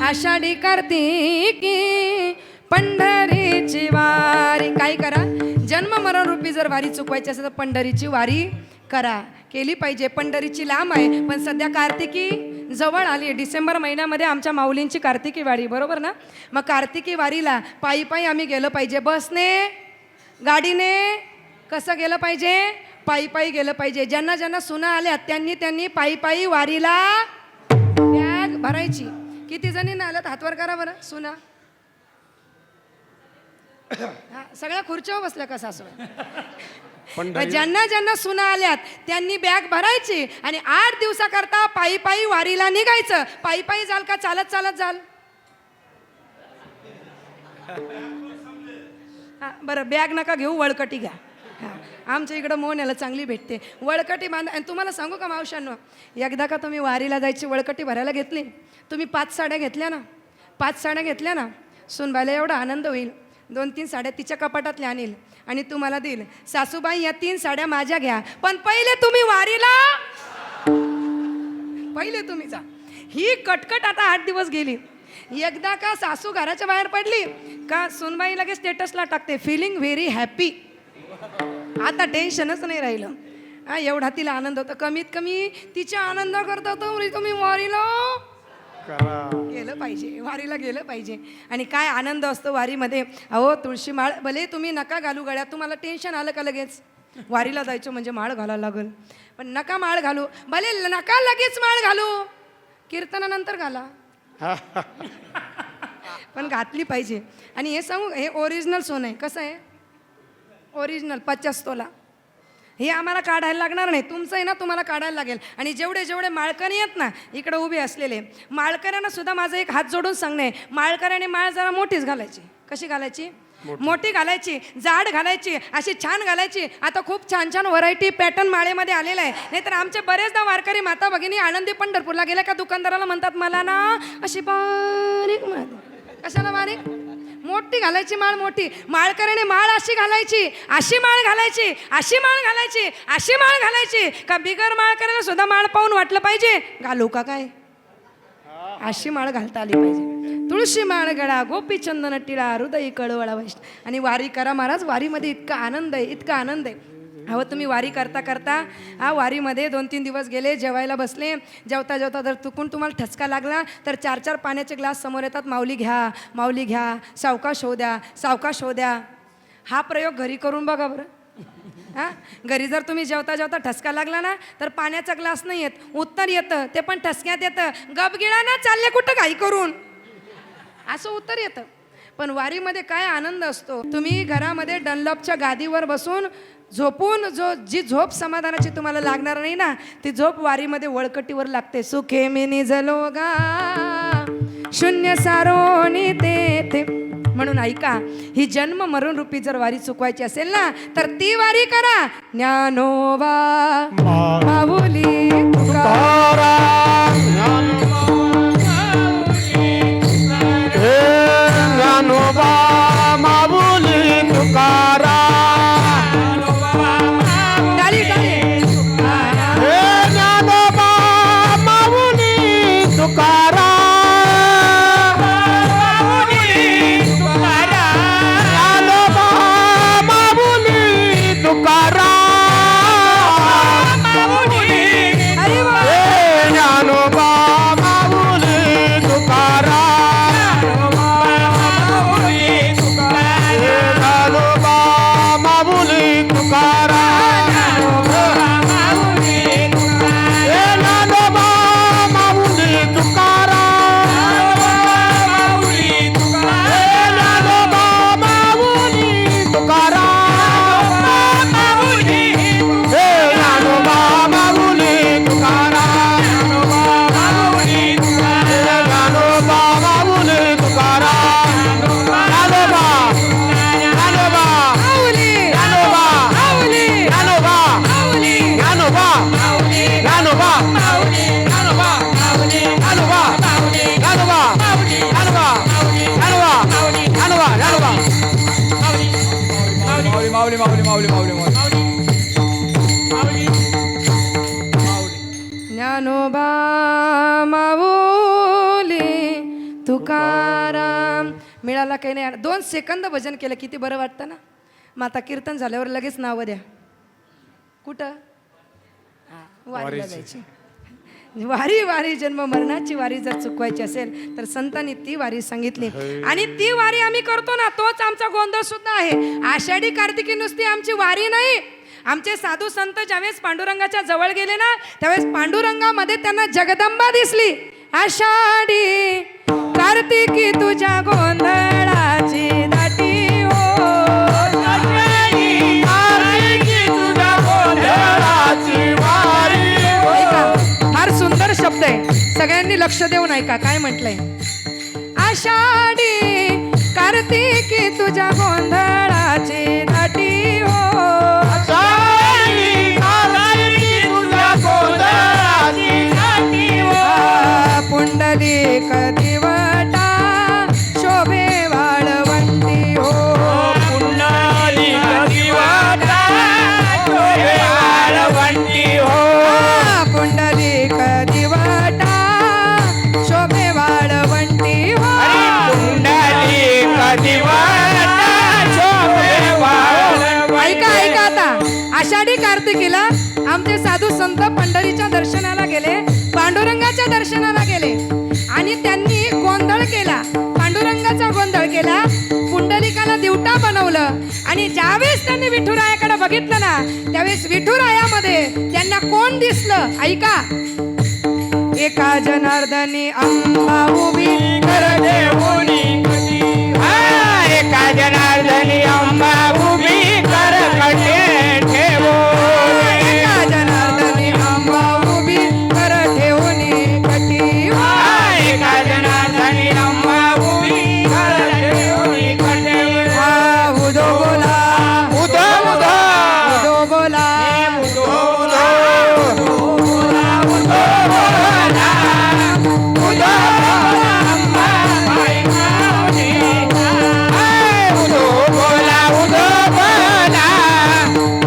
आषाढी कार्तिकी पंढरीची वारी. काय करा, जन्म मरण रूपी जर वारी चुकवायची असेल तर पंढरीची वारी करा. केली पाहिजे. पंढरीची लांब आहे, पण सध्या कार्तिकी जवळ आली. डिसेंबर महिन्यामध्ये आमच्या माऊलींची कार्तिकी वारी, बरोबर ना? मग कार्तिकी वारीला पायी पायी आम्ही गेलं पाहिजे. बसने, गाडीने, कसं गेलं पाहिजे? पायी पायी गेलं पाहिजे. ज्यांना ज्यांना सुना आल्या त्यांनी त्यांनी पायी पायी वारीला बॅग भरायची. किती जणींना आल्यात हातवर करा बरं सुना. हा, सगळ्या खुर्च्यावर बसल्या का सासू? ज्यांना ज्यांना सुना आल्यात त्यांनी बॅग भरायची आणि 8 दिवसाकरता पायी पायी वारीला निघायचं. पायी पायी जाल का चालत चालत जाल? हा, बरं, बॅग नका घेऊ, वळकटी घ्या. हा, आमच्या इकडं मोहन्याला चांगली भेटते. वळकटी बांधा. आणि तुम्हाला सांगू का मावशांनो, एकदा का तुम्ही वारीला जायची वळकटी भरायला घेतली, तुम्ही 5 साड्या घेतल्या ना, 5 साड्या घेतल्या ना, सुनबाईला एवढा आनंद होईल. 2-3 साड्या तिच्या कपाटातल्या आणील आणि तुम्हाला देईल. सासूबाई, या 3 साड्या माझ्या घ्या, पण पहिले तुम्ही वारीला, पहिले तुम्ही जा. ही कटकट आता 8 दिवस गेली. एकदा का सासू घराच्या बाहेर पडली का सुनबाई लगेच स्टेटसला टाकते, फिलिंग व्हेरी हॅपी. आता टेन्शनच नाही राहिलं. हा, एवढा तिला आनंद होता. कमीत कमी तिच्या आनंद करता तुम्ही वारीला गेलं पाहिजे, वारीला गेलं पाहिजे. आणि काय आनंद असतो वारीमध्ये. अहो, तुळशी माळ भले तुम्ही नका घालू गळ्यात, तुम्हाला टेन्शन आलं का लगेच वारीला जायचं म्हणजे माळ घालायला लागल, पण नका माळ घालू. भले नका लगेच माळ घालू, कीर्तनानंतर घाला, पण घातली पाहिजे. आणि हे सांगू, हे ओरिजिनल सोनं आहे. कसं आहे? ओरिजिनल 50 तोला. हे आम्हाला काढायला लागणार नाही, तुमचं आहे ना, तुम्हाला काढायला लागेल. आणि जेवढे जेवढे माळकरी आहेत ना इकडे उभे असलेले, माळकऱ्यांना सुद्धा माझं एक हात जोडून सांगणे, माळकऱ्याने माळ जरा मोठीच घालायची. कशी घालायची? मोठी घालायची, जाड घालायची, अशी छान घालायची. आता खूप छान छान व्हरायटी पॅटर्न माळेमध्ये आलेला आहे. नाहीतर आमचे बरेचदा वारकरी माता भगिनी आनंदी पंढरपूरला गेल्या का दुकानदाराला म्हणतात, मला ना अशी बारीक माळ. कशाला बारीक? मोठी घालायची माळ, मोठी. माळकऱ्याने माळ अशी घालायची, अशी माळ घालायची, अशी माळ घालायची, अशी माळ घालायची. का बिगर माळकऱ्याला सुद्धा माळ पाहून वाटलं पाहिजे घालू का काय, अशी माळ घालता आली पाहिजे. तुळशी माळ गळा, गोपी चंदन टिळा, हृदय कळवळा वैष्ण. आणि वारी करा महाराज. वारीमध्ये इतका आनंद आहे, इतका आनंद आहे. अहो, तुम्ही वारी करता करता हा वारीमध्ये 2-3 दिवस गेले, जेवायला बसले, जेवता जेवता जर चुकून तुम्हाला ठसका लागला तर 4-4 पाण्याचे ग्लास समोर येतात, माऊली घ्या, माऊली घ्या, सावकाश होऊ द्या, सावकाश होऊ द्या. हा प्रयोग घरी करून बघा बरं. हा, घरी जर तुम्ही जेवता जेवता ठसका लागला ना तर पाण्याचा ग्लास नाही येत, उत्तर येतं, ते पण ठसक्यात येतं, गपगिळा ना चालले कुठं घाई करून, असं उत्तर येतं. पण वारीमध्ये काय आनंद असतो. तुम्ही घरामध्ये डनलॉपच्या गादीवर बसून झोपून जी झोप समाधानाची तुम्हाला लागणार नाही ना, ती झोप वारीमध्ये वळकटीवर लागते. सुखे मी निजलो गा शून्य सारोनी ते. म्हणून ऐका, ही जन्म मरण रूपी जर वारी चुकवायची असेल ना तर ती वारी करा. ज्ञानोबा माऊली तुकाराम. ज्ञानोबा माऊली तुकाराम. टाळी टाळी. ज्ञानोबा माऊली तुकाराम. ज्ञानोबा माऊली तुकाराम. अरे वा. ज्ञानोबा माऊली तुकाराम. ज्ञानोबा माऊली तुकाराम. ज्ञानोबा माऊली तुकाराम. ज्ञानोबा माऊली तुकाराम. ज्ञानोबा माऊली तुकाराम. ज्ञानोबा माऊली तुकाराम. ज्ञानोबा ज्ञानोबा माऊली ज्ञानोबा माऊली ज्ञानोबा माऊली ज्ञानोबा ज्ञानोबा ज्ञानोबा ज्ञानोबा ज्ञानोबा ज्ञानोबा ज्ञानोबा ज्ञानोबा ज्ञानोबा माऊली तुकाराम. मिळाला काही नाही. 2 सेकंद भजन केलं किती बरं वाटतं ना. मग आता कीर्तन झाल्यावर लगेच नावं द्या. कुठं? वारीला जायची. वारी वारी जन्म मरणाची वारी जर चुकवायची असेल तर संतांनी ती वारी सांगितली. आणि ती वारी आम्ही करतो ना, तोच आमचा गोंधळ सुद्धा आहे. आषाढी कार्तिकी नुसती आमची वारी नाही. आमचे साधू संत ज्यावेळेस पांडुरंगाच्या जवळ गेले ना त्यावेळेस पांडुरंगामध्ये त्यांना जगदंबा दिसली. आषाढी कार्तिकी तुझ्या गोंधळाची दाटी हो. ऐका, फार सुंदर शब्द आहे. सगळ्यांनी लक्ष देऊन ऐका काय म्हटलंय. आषाढी कार्तिकी तुझ्या गोंधळाची दाटी हो. पुंडलिक दिवटा शोभे वाळवंटी हो. पुंडलिक दिवटा शोभे वाळवंटी हो. ऐका ऐका आता. आषाढी कार्तिकीला आमचे साधू संत पंढरीच्या दर्शनाला गेले, पांडुरंगाच्या दर्शनाला गेले आणि त्यांनी गोंधळ केला. पांडुरंगाचा गोंधळ केला, पुंडलिकाला दिवटा बनवलं. आणि ज्यावेळेस त्यांनी विठुरायाकडे बघितलं ना त्यावेळेस विठुरायामध्ये त्यांना कोण दिसलं. ऐका. एका जनार्दनी अंबा उभी कर ठेवूनी. एका जनार्दनी अंबा उभी कर कटे ठेवो. एका जनार्दनी अंबा उभी कर ठेवूनी कटी. एका जनार्दनी अंबा उभी कर ठेवोनी कटे. उदो बोला उदो उदो उदो बोला उदो उदो उदो बोला उदो अंबा बाई माऊली. उदो बोला उदो बोला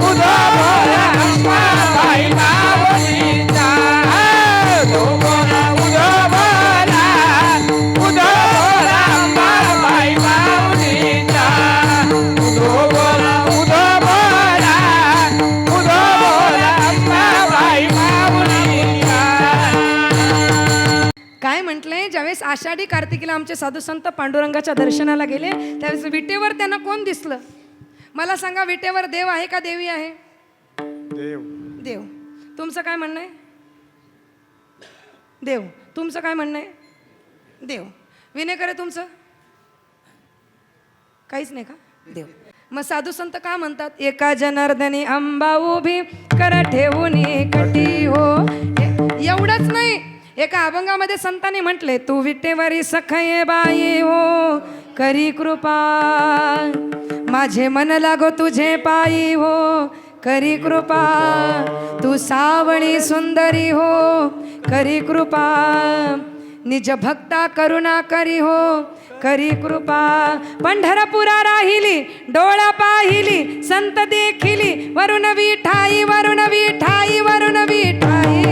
उदो बोला अंबा बाई माऊलीचा. उदो बोला उदो बोला उदो बोला अंबा बाई माऊलीचा. उदो बोला उदो बोला उदो बोला अंबा बाई माऊलीचा. काय म्हटलंय. ज्यावेळेस आषाढी कार्तिकीला आमचे साधू संत पांडुरंगाच्या दर्शनाला गेले त्यावेळेस विटेवर त्यांना कोण दिसलं. मला सांगा, विटेवर देव आहे का देवी आहे? देव. देव. तुमचं काय म्हणणं आहे? देव. तुमचं काय म्हणणं आहे? देव. विनेकरे तुमचं काहीच नाही का? देव. मग साधू संत का म्हणतात, एका जनार्दनी अंबा उभी कर ठेवून कटी हो. एवढंच नाही, एका अभंगामध्ये संतांनी म्हटले, तू विटेवरी सखये बाई हो करी कृपा, माझे मन लागो तुझे पायी हो करी कृपा, तू सावळी सुंदरी हो करी कृपा, निज भक्ता करुणा करी हो करी कृपा, पंढरपुरा राहिली डोळा पाहिली संत देखिली, वरुण विठाई वरुण विठाई वरुण विठाई.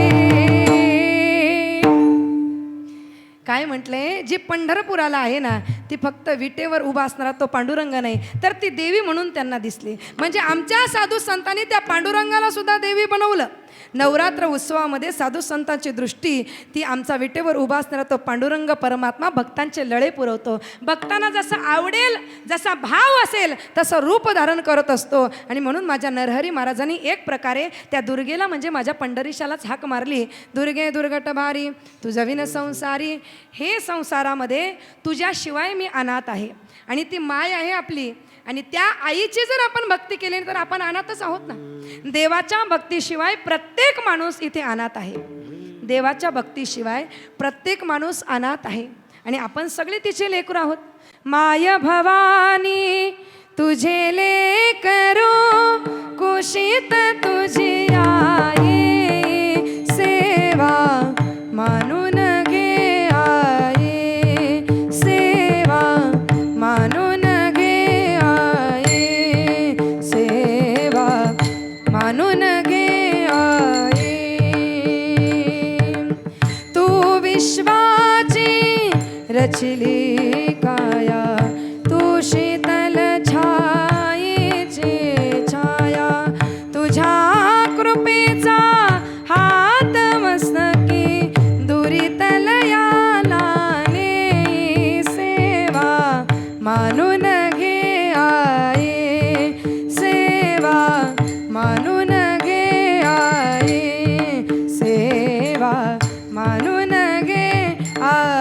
काय म्हटलंय, जी पंढरपुराला आहे ना ती फक्त विटेवर उभा असणारा तो पांडुरंग नाही, तर ती देवी म्हणून त्यांना दिसली. म्हणजे आमच्या साधू संतांनी त्या पांडुरंगाला सुद्धा देवी बनवलं. नवरात्र उत्सवामध्ये साधू संतांची दृष्टी ती आमचा विटेवर उभा असणारा तो पांडुरंग परमात्मा भक्तांचे लळे पुरवतो. भक्तांना जसं आवडेल, जसा भाव असेल तसं रूप धारण करत असतो. आणि म्हणून माझ्या नरहरी महाराजांनी एक प्रकारे त्या दुर्गेला म्हणजे माझ्या पंढरीशालाच हाक मारली, दुर्गे दुर्गट भारी तुझं विन संसारी, हे संसारामध्ये तुझ्याशिवाय मी अनाथ आहे. आणि ती माय आहे आपली, आणि त्या आईची जर आपण भक्ती केली तर आपण अनाथच आहोत ना. देवाच्या भक्तीशिवाय प्रत्येक माणूस इथे अनाथ आहे. देवाच्या भक्तीशिवाय प्रत्येक माणूस अनाथ आहे, आणि आपण सगळे तिचे लेकरू आहोत. माय भवानी तुझे लेकरू कुशीत तुझी आई, सेवा मानून घे आई, सेवा मानून घे आई, सेवा मानून घे आई. तू विश्वाची रचली काया, तू शीतल छायेची छाया, तुझ्या कृपेचा हात मस्तकी दुरितल याला ने, सेवा मानून घे आई, सेवा मानून घे आई, सेवा मानून घे आई.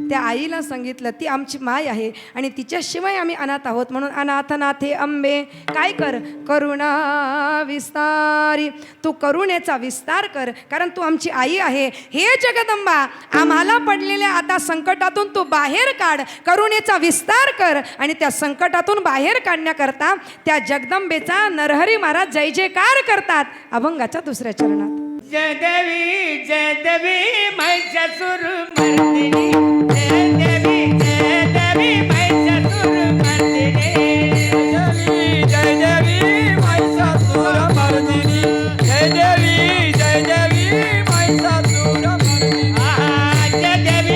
त्या आईला सांगितलं ती आमची माय आहे आणि तिच्याशिवाय आम्ही अनाथ आहोत. म्हणून अनाथनाथे अंबे काय कर, करुणा विस्तारी, तू करुणेचा विस्तार कर, कारण तू आमची आई आहे. हे जगदंबा, आम्हाला पडलेल्या आता संकटातून तू बाहेर काढ, करुणेचा विस्तार कर. आणि त्या संकटातून बाहेर काढण्याकरता त्या जगदंबेचा नरहरी महाराज जय जयकार करतात अभंगाच्या दुसऱ्या चरणात. जय देवी महिषासुर मर्दिनी, जय देवी महिषासुर मर्दिनी, जय देवी महिषासुर मर्दिनी, जय देवी महिषासुर मर्दिनी,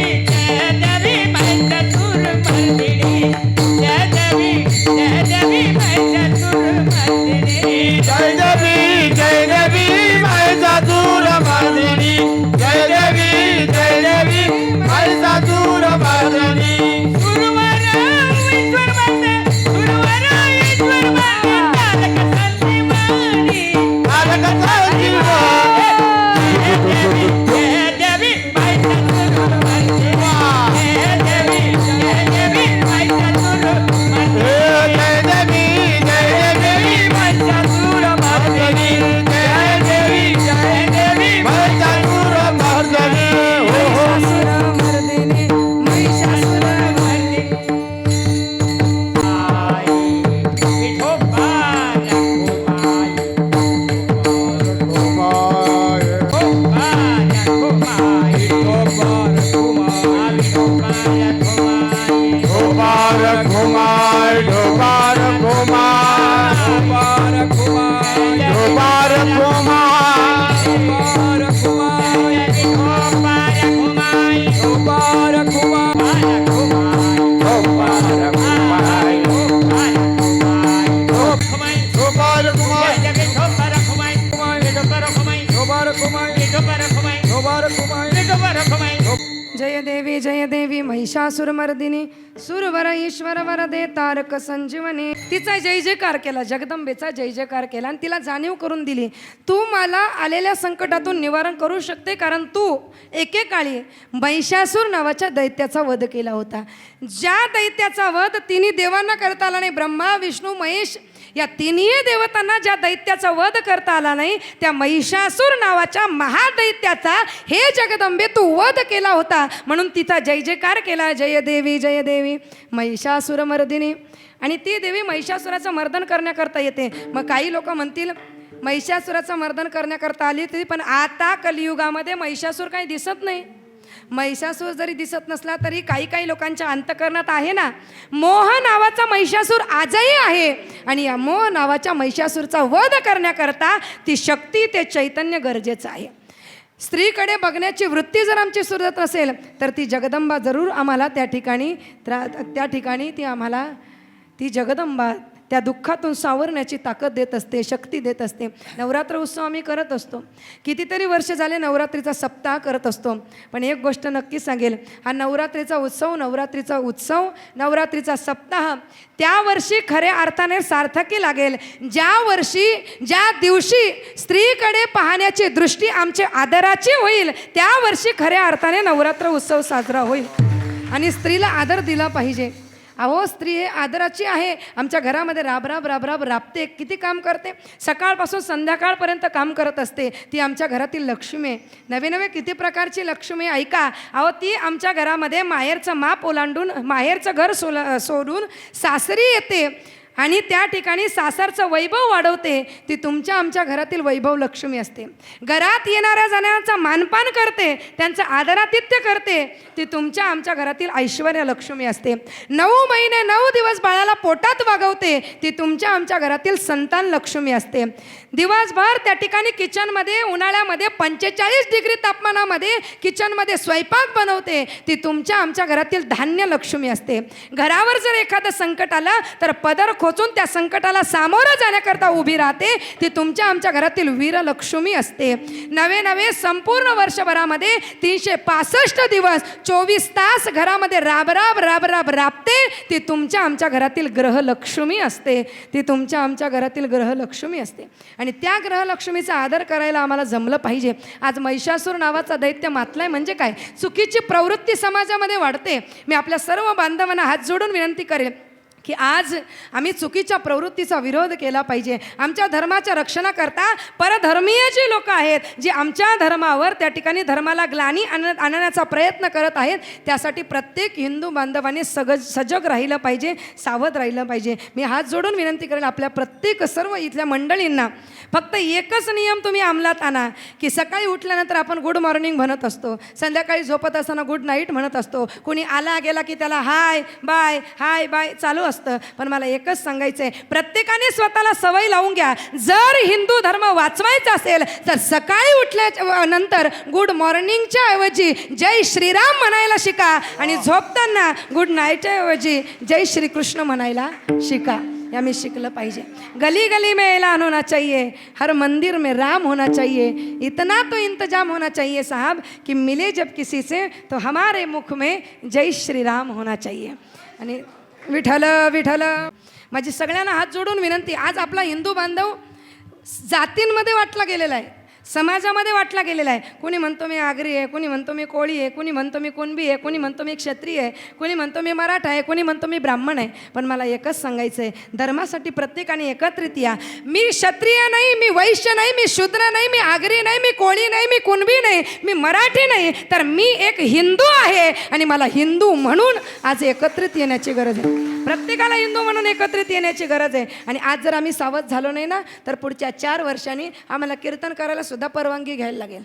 जय देवी महिषासुर मर्दिनी, जय देवी महिषासुर मर्दिनी, जय देवी महिषासुर मर्दिनी, जय देवी महिषासुर मर्दिनी, सुरवर जय देवी महिषासुरमर्दिनी सुरवर ईश्वर वरदे तारक संजीवनी. तिचा जय जयकार केला, जगदंबेचा जय जयकार केला आणि तिला जाणीव करून दिली, तू मला आलेल्या संकटातून निवारण करू शकते, कारण तू एकेकाळी महिषासूर नावाच्या दैत्याचा वध केला होता. ज्या दैत्याचा वध तिन्ही देवांना करता आला नाही, ब्रह्मा विष्णू महेश या तिन्ही देवतांना ज्या दैत्याचा वध करता आला नाही, त्या महिषासूर नावाच्या महादैत्याचा हे जगदंबे तू वध केला होता, म्हणून तिचा जय जयकार केला. जय देवी महिषासुरमर्दिनी. आणि ती देवी महिषासुराचं मर्दन करण्याकरता येते. मग काही लोक म्हणतील महिषासुराचं मर्दन करण्याकरता आली तरी, पण आता कलियुगामध्ये महिषासूर काही दिसत नाही. महिषासूर जरी दिसत नसला तरी काही लोकांच्या अंतकरणात आहे ना, मोह नावाचा महिषासूर आजही आहे. आणि या मोह नावाच्या महिषासूरचा वध करण्याकरता ती शक्ती, ते चैतन्य गरजेचं आहे. स्त्रीकडे बघण्याची वृत्ती जर आमची सुरत असेल तर ती जगदंबा जरूर आम्हाला त्या ठिकाणी ती आम्हाला ती जगदंबा त्या दुःखातून सावरण्याची ताकद देत असते, शक्ती देत असते. नवरात्र उत्सव आम्ही करत असतो, कितीतरी वर्ष झाले नवरात्रीचा सप्ताह करत असतो. पण एक गोष्ट नक्की सांगेल, हा नवरात्रीचा नवरात्रीचा सप्ताह त्या वर्षी खऱ्या अर्थाने सार्थकी लागेल, ज्या दिवशी स्त्रीकडे पाहण्याची दृष्टी आमची आदराची होईल, त्या वर्षी खऱ्या अर्थाने नवरात्र उत्सव साजरा होईल. आणि स्त्रीला आदर दिला पाहिजे. अहो, स्त्री हे आदराची आहे. आमच्या घरामध्ये राब राबते, किती काम करते, सकाळपासून संध्याकाळपर्यंत काम करत असते. ती आमच्या घरातील लक्ष्मी आहे. नवे किती प्रकारची लक्ष्मी. ऐका, अहो, ती आमच्या घरामध्ये माहेरचं माप ओलांडून, माहेरचं घर सोडून सासरी येते आणि त्या ठिकाणी सासरचं वैभव वाढवते. ती तुमच्या आमच्या घरातील वैभव लक्ष्मी असते. घरात येणाऱ्या जाणाऱ्यांचा मानपान करते, त्यांचं आदरातिथ्य करते. ती तुमच्या आमच्या घरातील ऐश्वर्य लक्ष्मी असते. 9 महिने 9 दिवस बाळाला पोटात वागवते. ती तुमच्या आमच्या घरातील संतान लक्ष्मी असते. दिवसभर त्या ठिकाणी किचनमध्ये उन्हाळ्यामध्ये 45 डिग्री तापमानामध्ये किचनमध्ये स्वयंपाक बनवते. ती तुमच्या आमच्या घरातील धान्य लक्ष्मी असते. घरावर जर एखादं संकट आलं तर पदर खोचून त्या संकटाला सामोरं जाण्याकरता उभी राहते. ती तुमच्या आमच्या घरातील वीरलक्ष्मी असते. नवे संपूर्ण वर्षभरामध्ये 365 दिवस 24 तास घरामध्ये राबते. ती तुमच्या आमच्या घरातील ग्रहलक्ष्मी असते. ती तुमच्या आमच्या घरातील ग्रहलक्ष्मी असते. आणि त्या ग्रहलक्ष्मीचा आदर करायला आम्हाला जमलं पाहिजे. आज महिषासूर नावाचा दैत्य मातलाय म्हणजे काय, चुकीची प्रवृत्ती समाजामध्ये वाढते. मी आपल्या सर्व बांधवांना हात जोडून विनंती करेन की आज आम्ही चुकीच्या प्रवृत्तीचा विरोध केला पाहिजे. आमच्या धर्माच्या रक्षणाकरता परधर्मीय जी लोक आहेत, जी आमच्या धर्मावर त्या ठिकाणी धर्माला ग्लानी आणण्याचा प्रयत्न करत आहेत, त्यासाठी प्रत्येक हिंदू बांधवांनी सजग राहिलं पाहिजे, सावध राहिलं पाहिजे. मी हात जोडून विनंती करेन आपल्या प्रत्येक सर्व इथल्या मंडळींना, फक्त एकच नियम तुम्ही अंमलात आणा की सकाळी उठल्यानंतर आपण गुड मॉर्निंग म्हणत असतो, संध्याकाळी झोपत असताना गुड नाईट म्हणत असतो. कुणी आला गेला की त्याला हाय बाय चालू असतं. पण मला एकच सांगायचं आहे, प्रत्येकाने स्वतःला सवय लावून घ्या. जर हिंदू धर्म वाचवायचा असेल तर सकाळी उठल्या नंतर गुड मॉर्निंगच्या ऐवजी जय श्रीराम म्हणायला शिका आणि झोपताना गुड नाईटच्या ऐवजी जय श्रीकृष्ण म्हणायला शिका. या मी शिकलं पाहिजे. गली गली में ऐलान होना चाहिए, हर मंदिर में राम होना चाहिए, इतना तो इंतजाम होना चाहिए साहब कि मिले जब किसी से तो हमारे मुख में जय श्री राम होना चाहिए. आणि विठ्ठल माझी सगळ्यांना हात जोडून विनंती, आज आपला हिंदू बांधव जातींमध्ये वाटला गेलेला आहे, समाजामध्ये वाटला गेलेला आहे. कोणी म्हणतो मी आगरी आहे, कोणी म्हणतो मी कोळी आहे, कोणी म्हणतो मी कुणबी आहे, कोणी म्हणतो मी क्षत्रिय आहे, कोणी म्हणतो मी मराठा आहे, कोणी म्हणतो मी ब्राह्मण आहे. पण मला एकच सांगायचं आहे, धर्मासाठी प्रत्येकाने एकत्रित या. मी क्षत्रिय नाही, मी वैश्य नाही, मी शूद्र नाही, मी आगरी नाही, मी कोळी नाही, मी कुणबी नाही, मी मराठी नाही, तर मी एक हिंदू आहे. आणि मला हिंदू म्हणून आज एकत्रित येण्याची गरज आहे. प्रत्येकाला हिंदू म्हणून एकत्रित येण्याची गरज आहे. आणि आज जर आम्ही सावध झालो नाही ना, तर पुढच्या 4 वर्षांनी आम्हाला कीर्तन करायला सुद्धा परवानगी घ्यायला लागेल.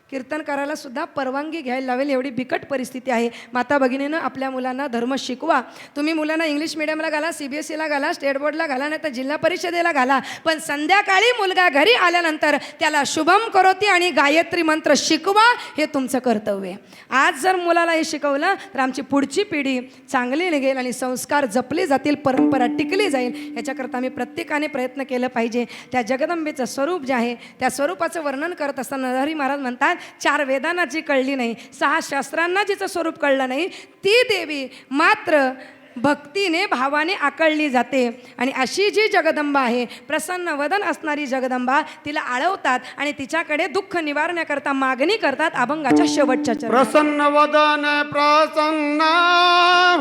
कीर्तन करायला सुद्धा परवानगी घ्यायला लावेल, एवढी बिकट परिस्थिती आहे. माता भगिनीनं आपल्या मुलांना धर्म शिकवा. तुम्ही मुलांना इंग्लिश मिडियमला घाला, CBSEला घाला, स्टेट बोर्डला घाला, नाही तर जिल्हा परिषदेला घाला, पण संध्याकाळी मुलगा घरी आल्यानंतर त्याला शुभम करोती आणि गायत्री मंत्र शिकवा. हे तुमचं कर्तव्य आहे. आज जर मुलाला हे शिकवलं तर आमची पुढची पिढी चांगली निघेल आणि संस्कार जपले जातील, परंपरा टिकली जाईल. याच्याकरता आम्ही प्रत्येकाने प्रयत्न केलं पाहिजे. त्या जगदंबेचं स्वरूप जे आहे त्या स्वरूपाचं वर्णन करत असताना नरहरी महाराज म्हणतात चार वेदांना जी कळली नाही, 6 शास्त्रांना जिचं स्वरूप कळलं नाही, ती देवी मात्र भक्तीने भावाने आकळली जाते. आणि अशी जी जगदंबा आहे, प्रसन्न वदन असणारी जगदंबा, तिला आळवतात आणि तिच्याकडे दुःख निवारण्याकरता मागणी करतात अभंगाच्या शेवटच्या चरणी. प्रसन्न वदन प्रसन्न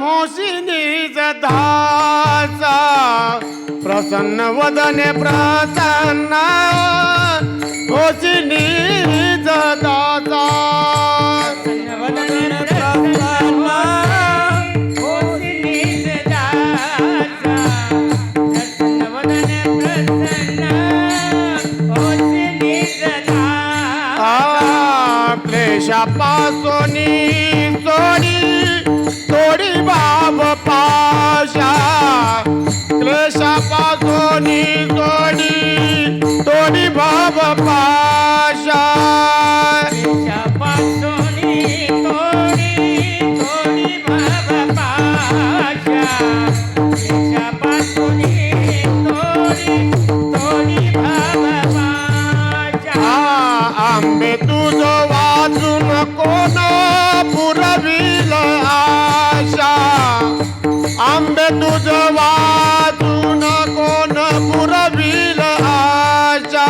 होशिनी दासा, प्रसन्न वदन प्रसन्न होशिनी दासा. क्लेशापासोनी सोडी सोडी बाब पाशा, क्लेशापासोनी सोडी सोडी बाब पाशा. आंबे तुझं वाचून कोण पुरविल आशा, आंबे तुझं वाचून कोण पुरविल आशा.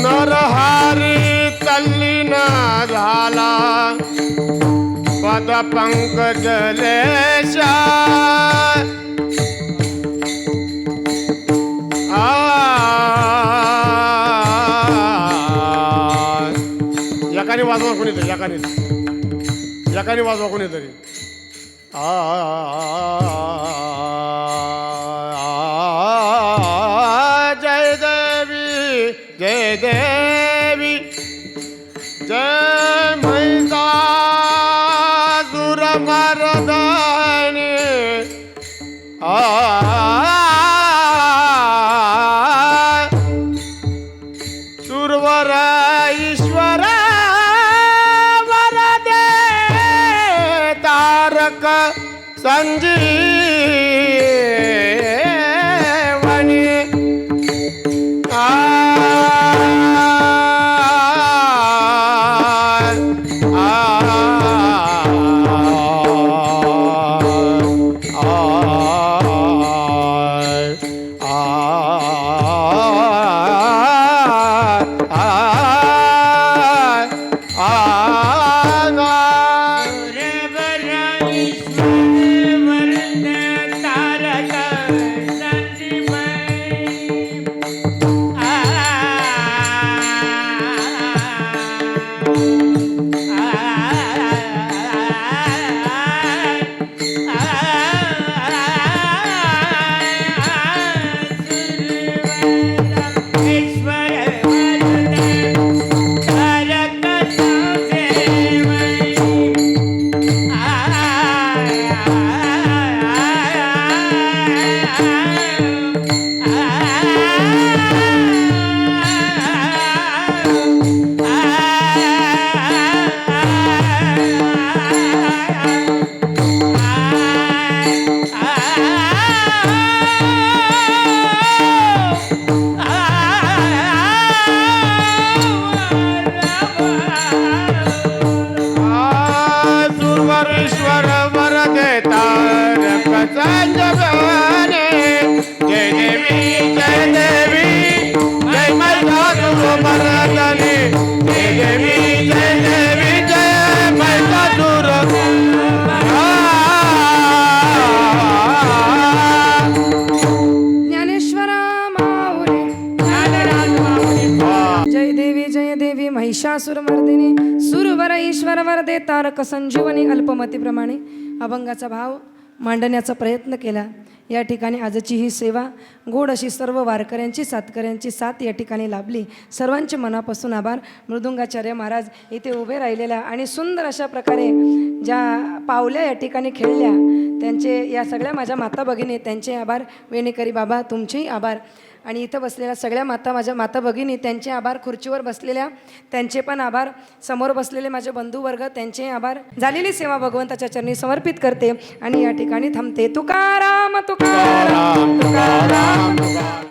नरहारी तल्लीन झाला पद पंकज लेशा. एकाने वाजवा कोणीतरी, एकाने वाजवा कोणीतरी. जय देवी जय देवी जय महिषासुर मर्दनी. सुरवर ईश्वर वरदे तारक संजीवनी. महिषासुरमर्दिनी सुरवर ईश्वर वरदे तारक संजीवनी अल्पमतीप्रमाणे अभंगाचा भाव मांडण्याचा प्रयत्न केला. या ठिकाणी आजची ही सेवा गोड अशी सर्व वारकऱ्यांची सातकऱ्यांची साथ या ठिकाणी लाभली. सर्वांचे मनापासून आभार. मृदुंगाचार्य महाराज इथे उभे राहिलेल्या आणि सुंदर अशा प्रकारे ज्या पावल्या या ठिकाणी खेळल्या त्यांचे, या सगळ्या माझ्या माता भगिनी त्यांचे आभार. वेणेकरी बाबा तुमचेही आभार. आणि इथं बसलेल्या सगळ्या माता, माझ्या माता भगिनी त्यांचे आभार. खुर्चीवर बसलेल्या त्यांचे पण आभार. समोर बसलेले माझे बंधुवर्ग त्यांचे आभार. झालेली सेवा भगवंताच्या चरणी समर्पित करते आणि या ठिकाणी थांबते. तुकाराम तुकाराम तुकाराम.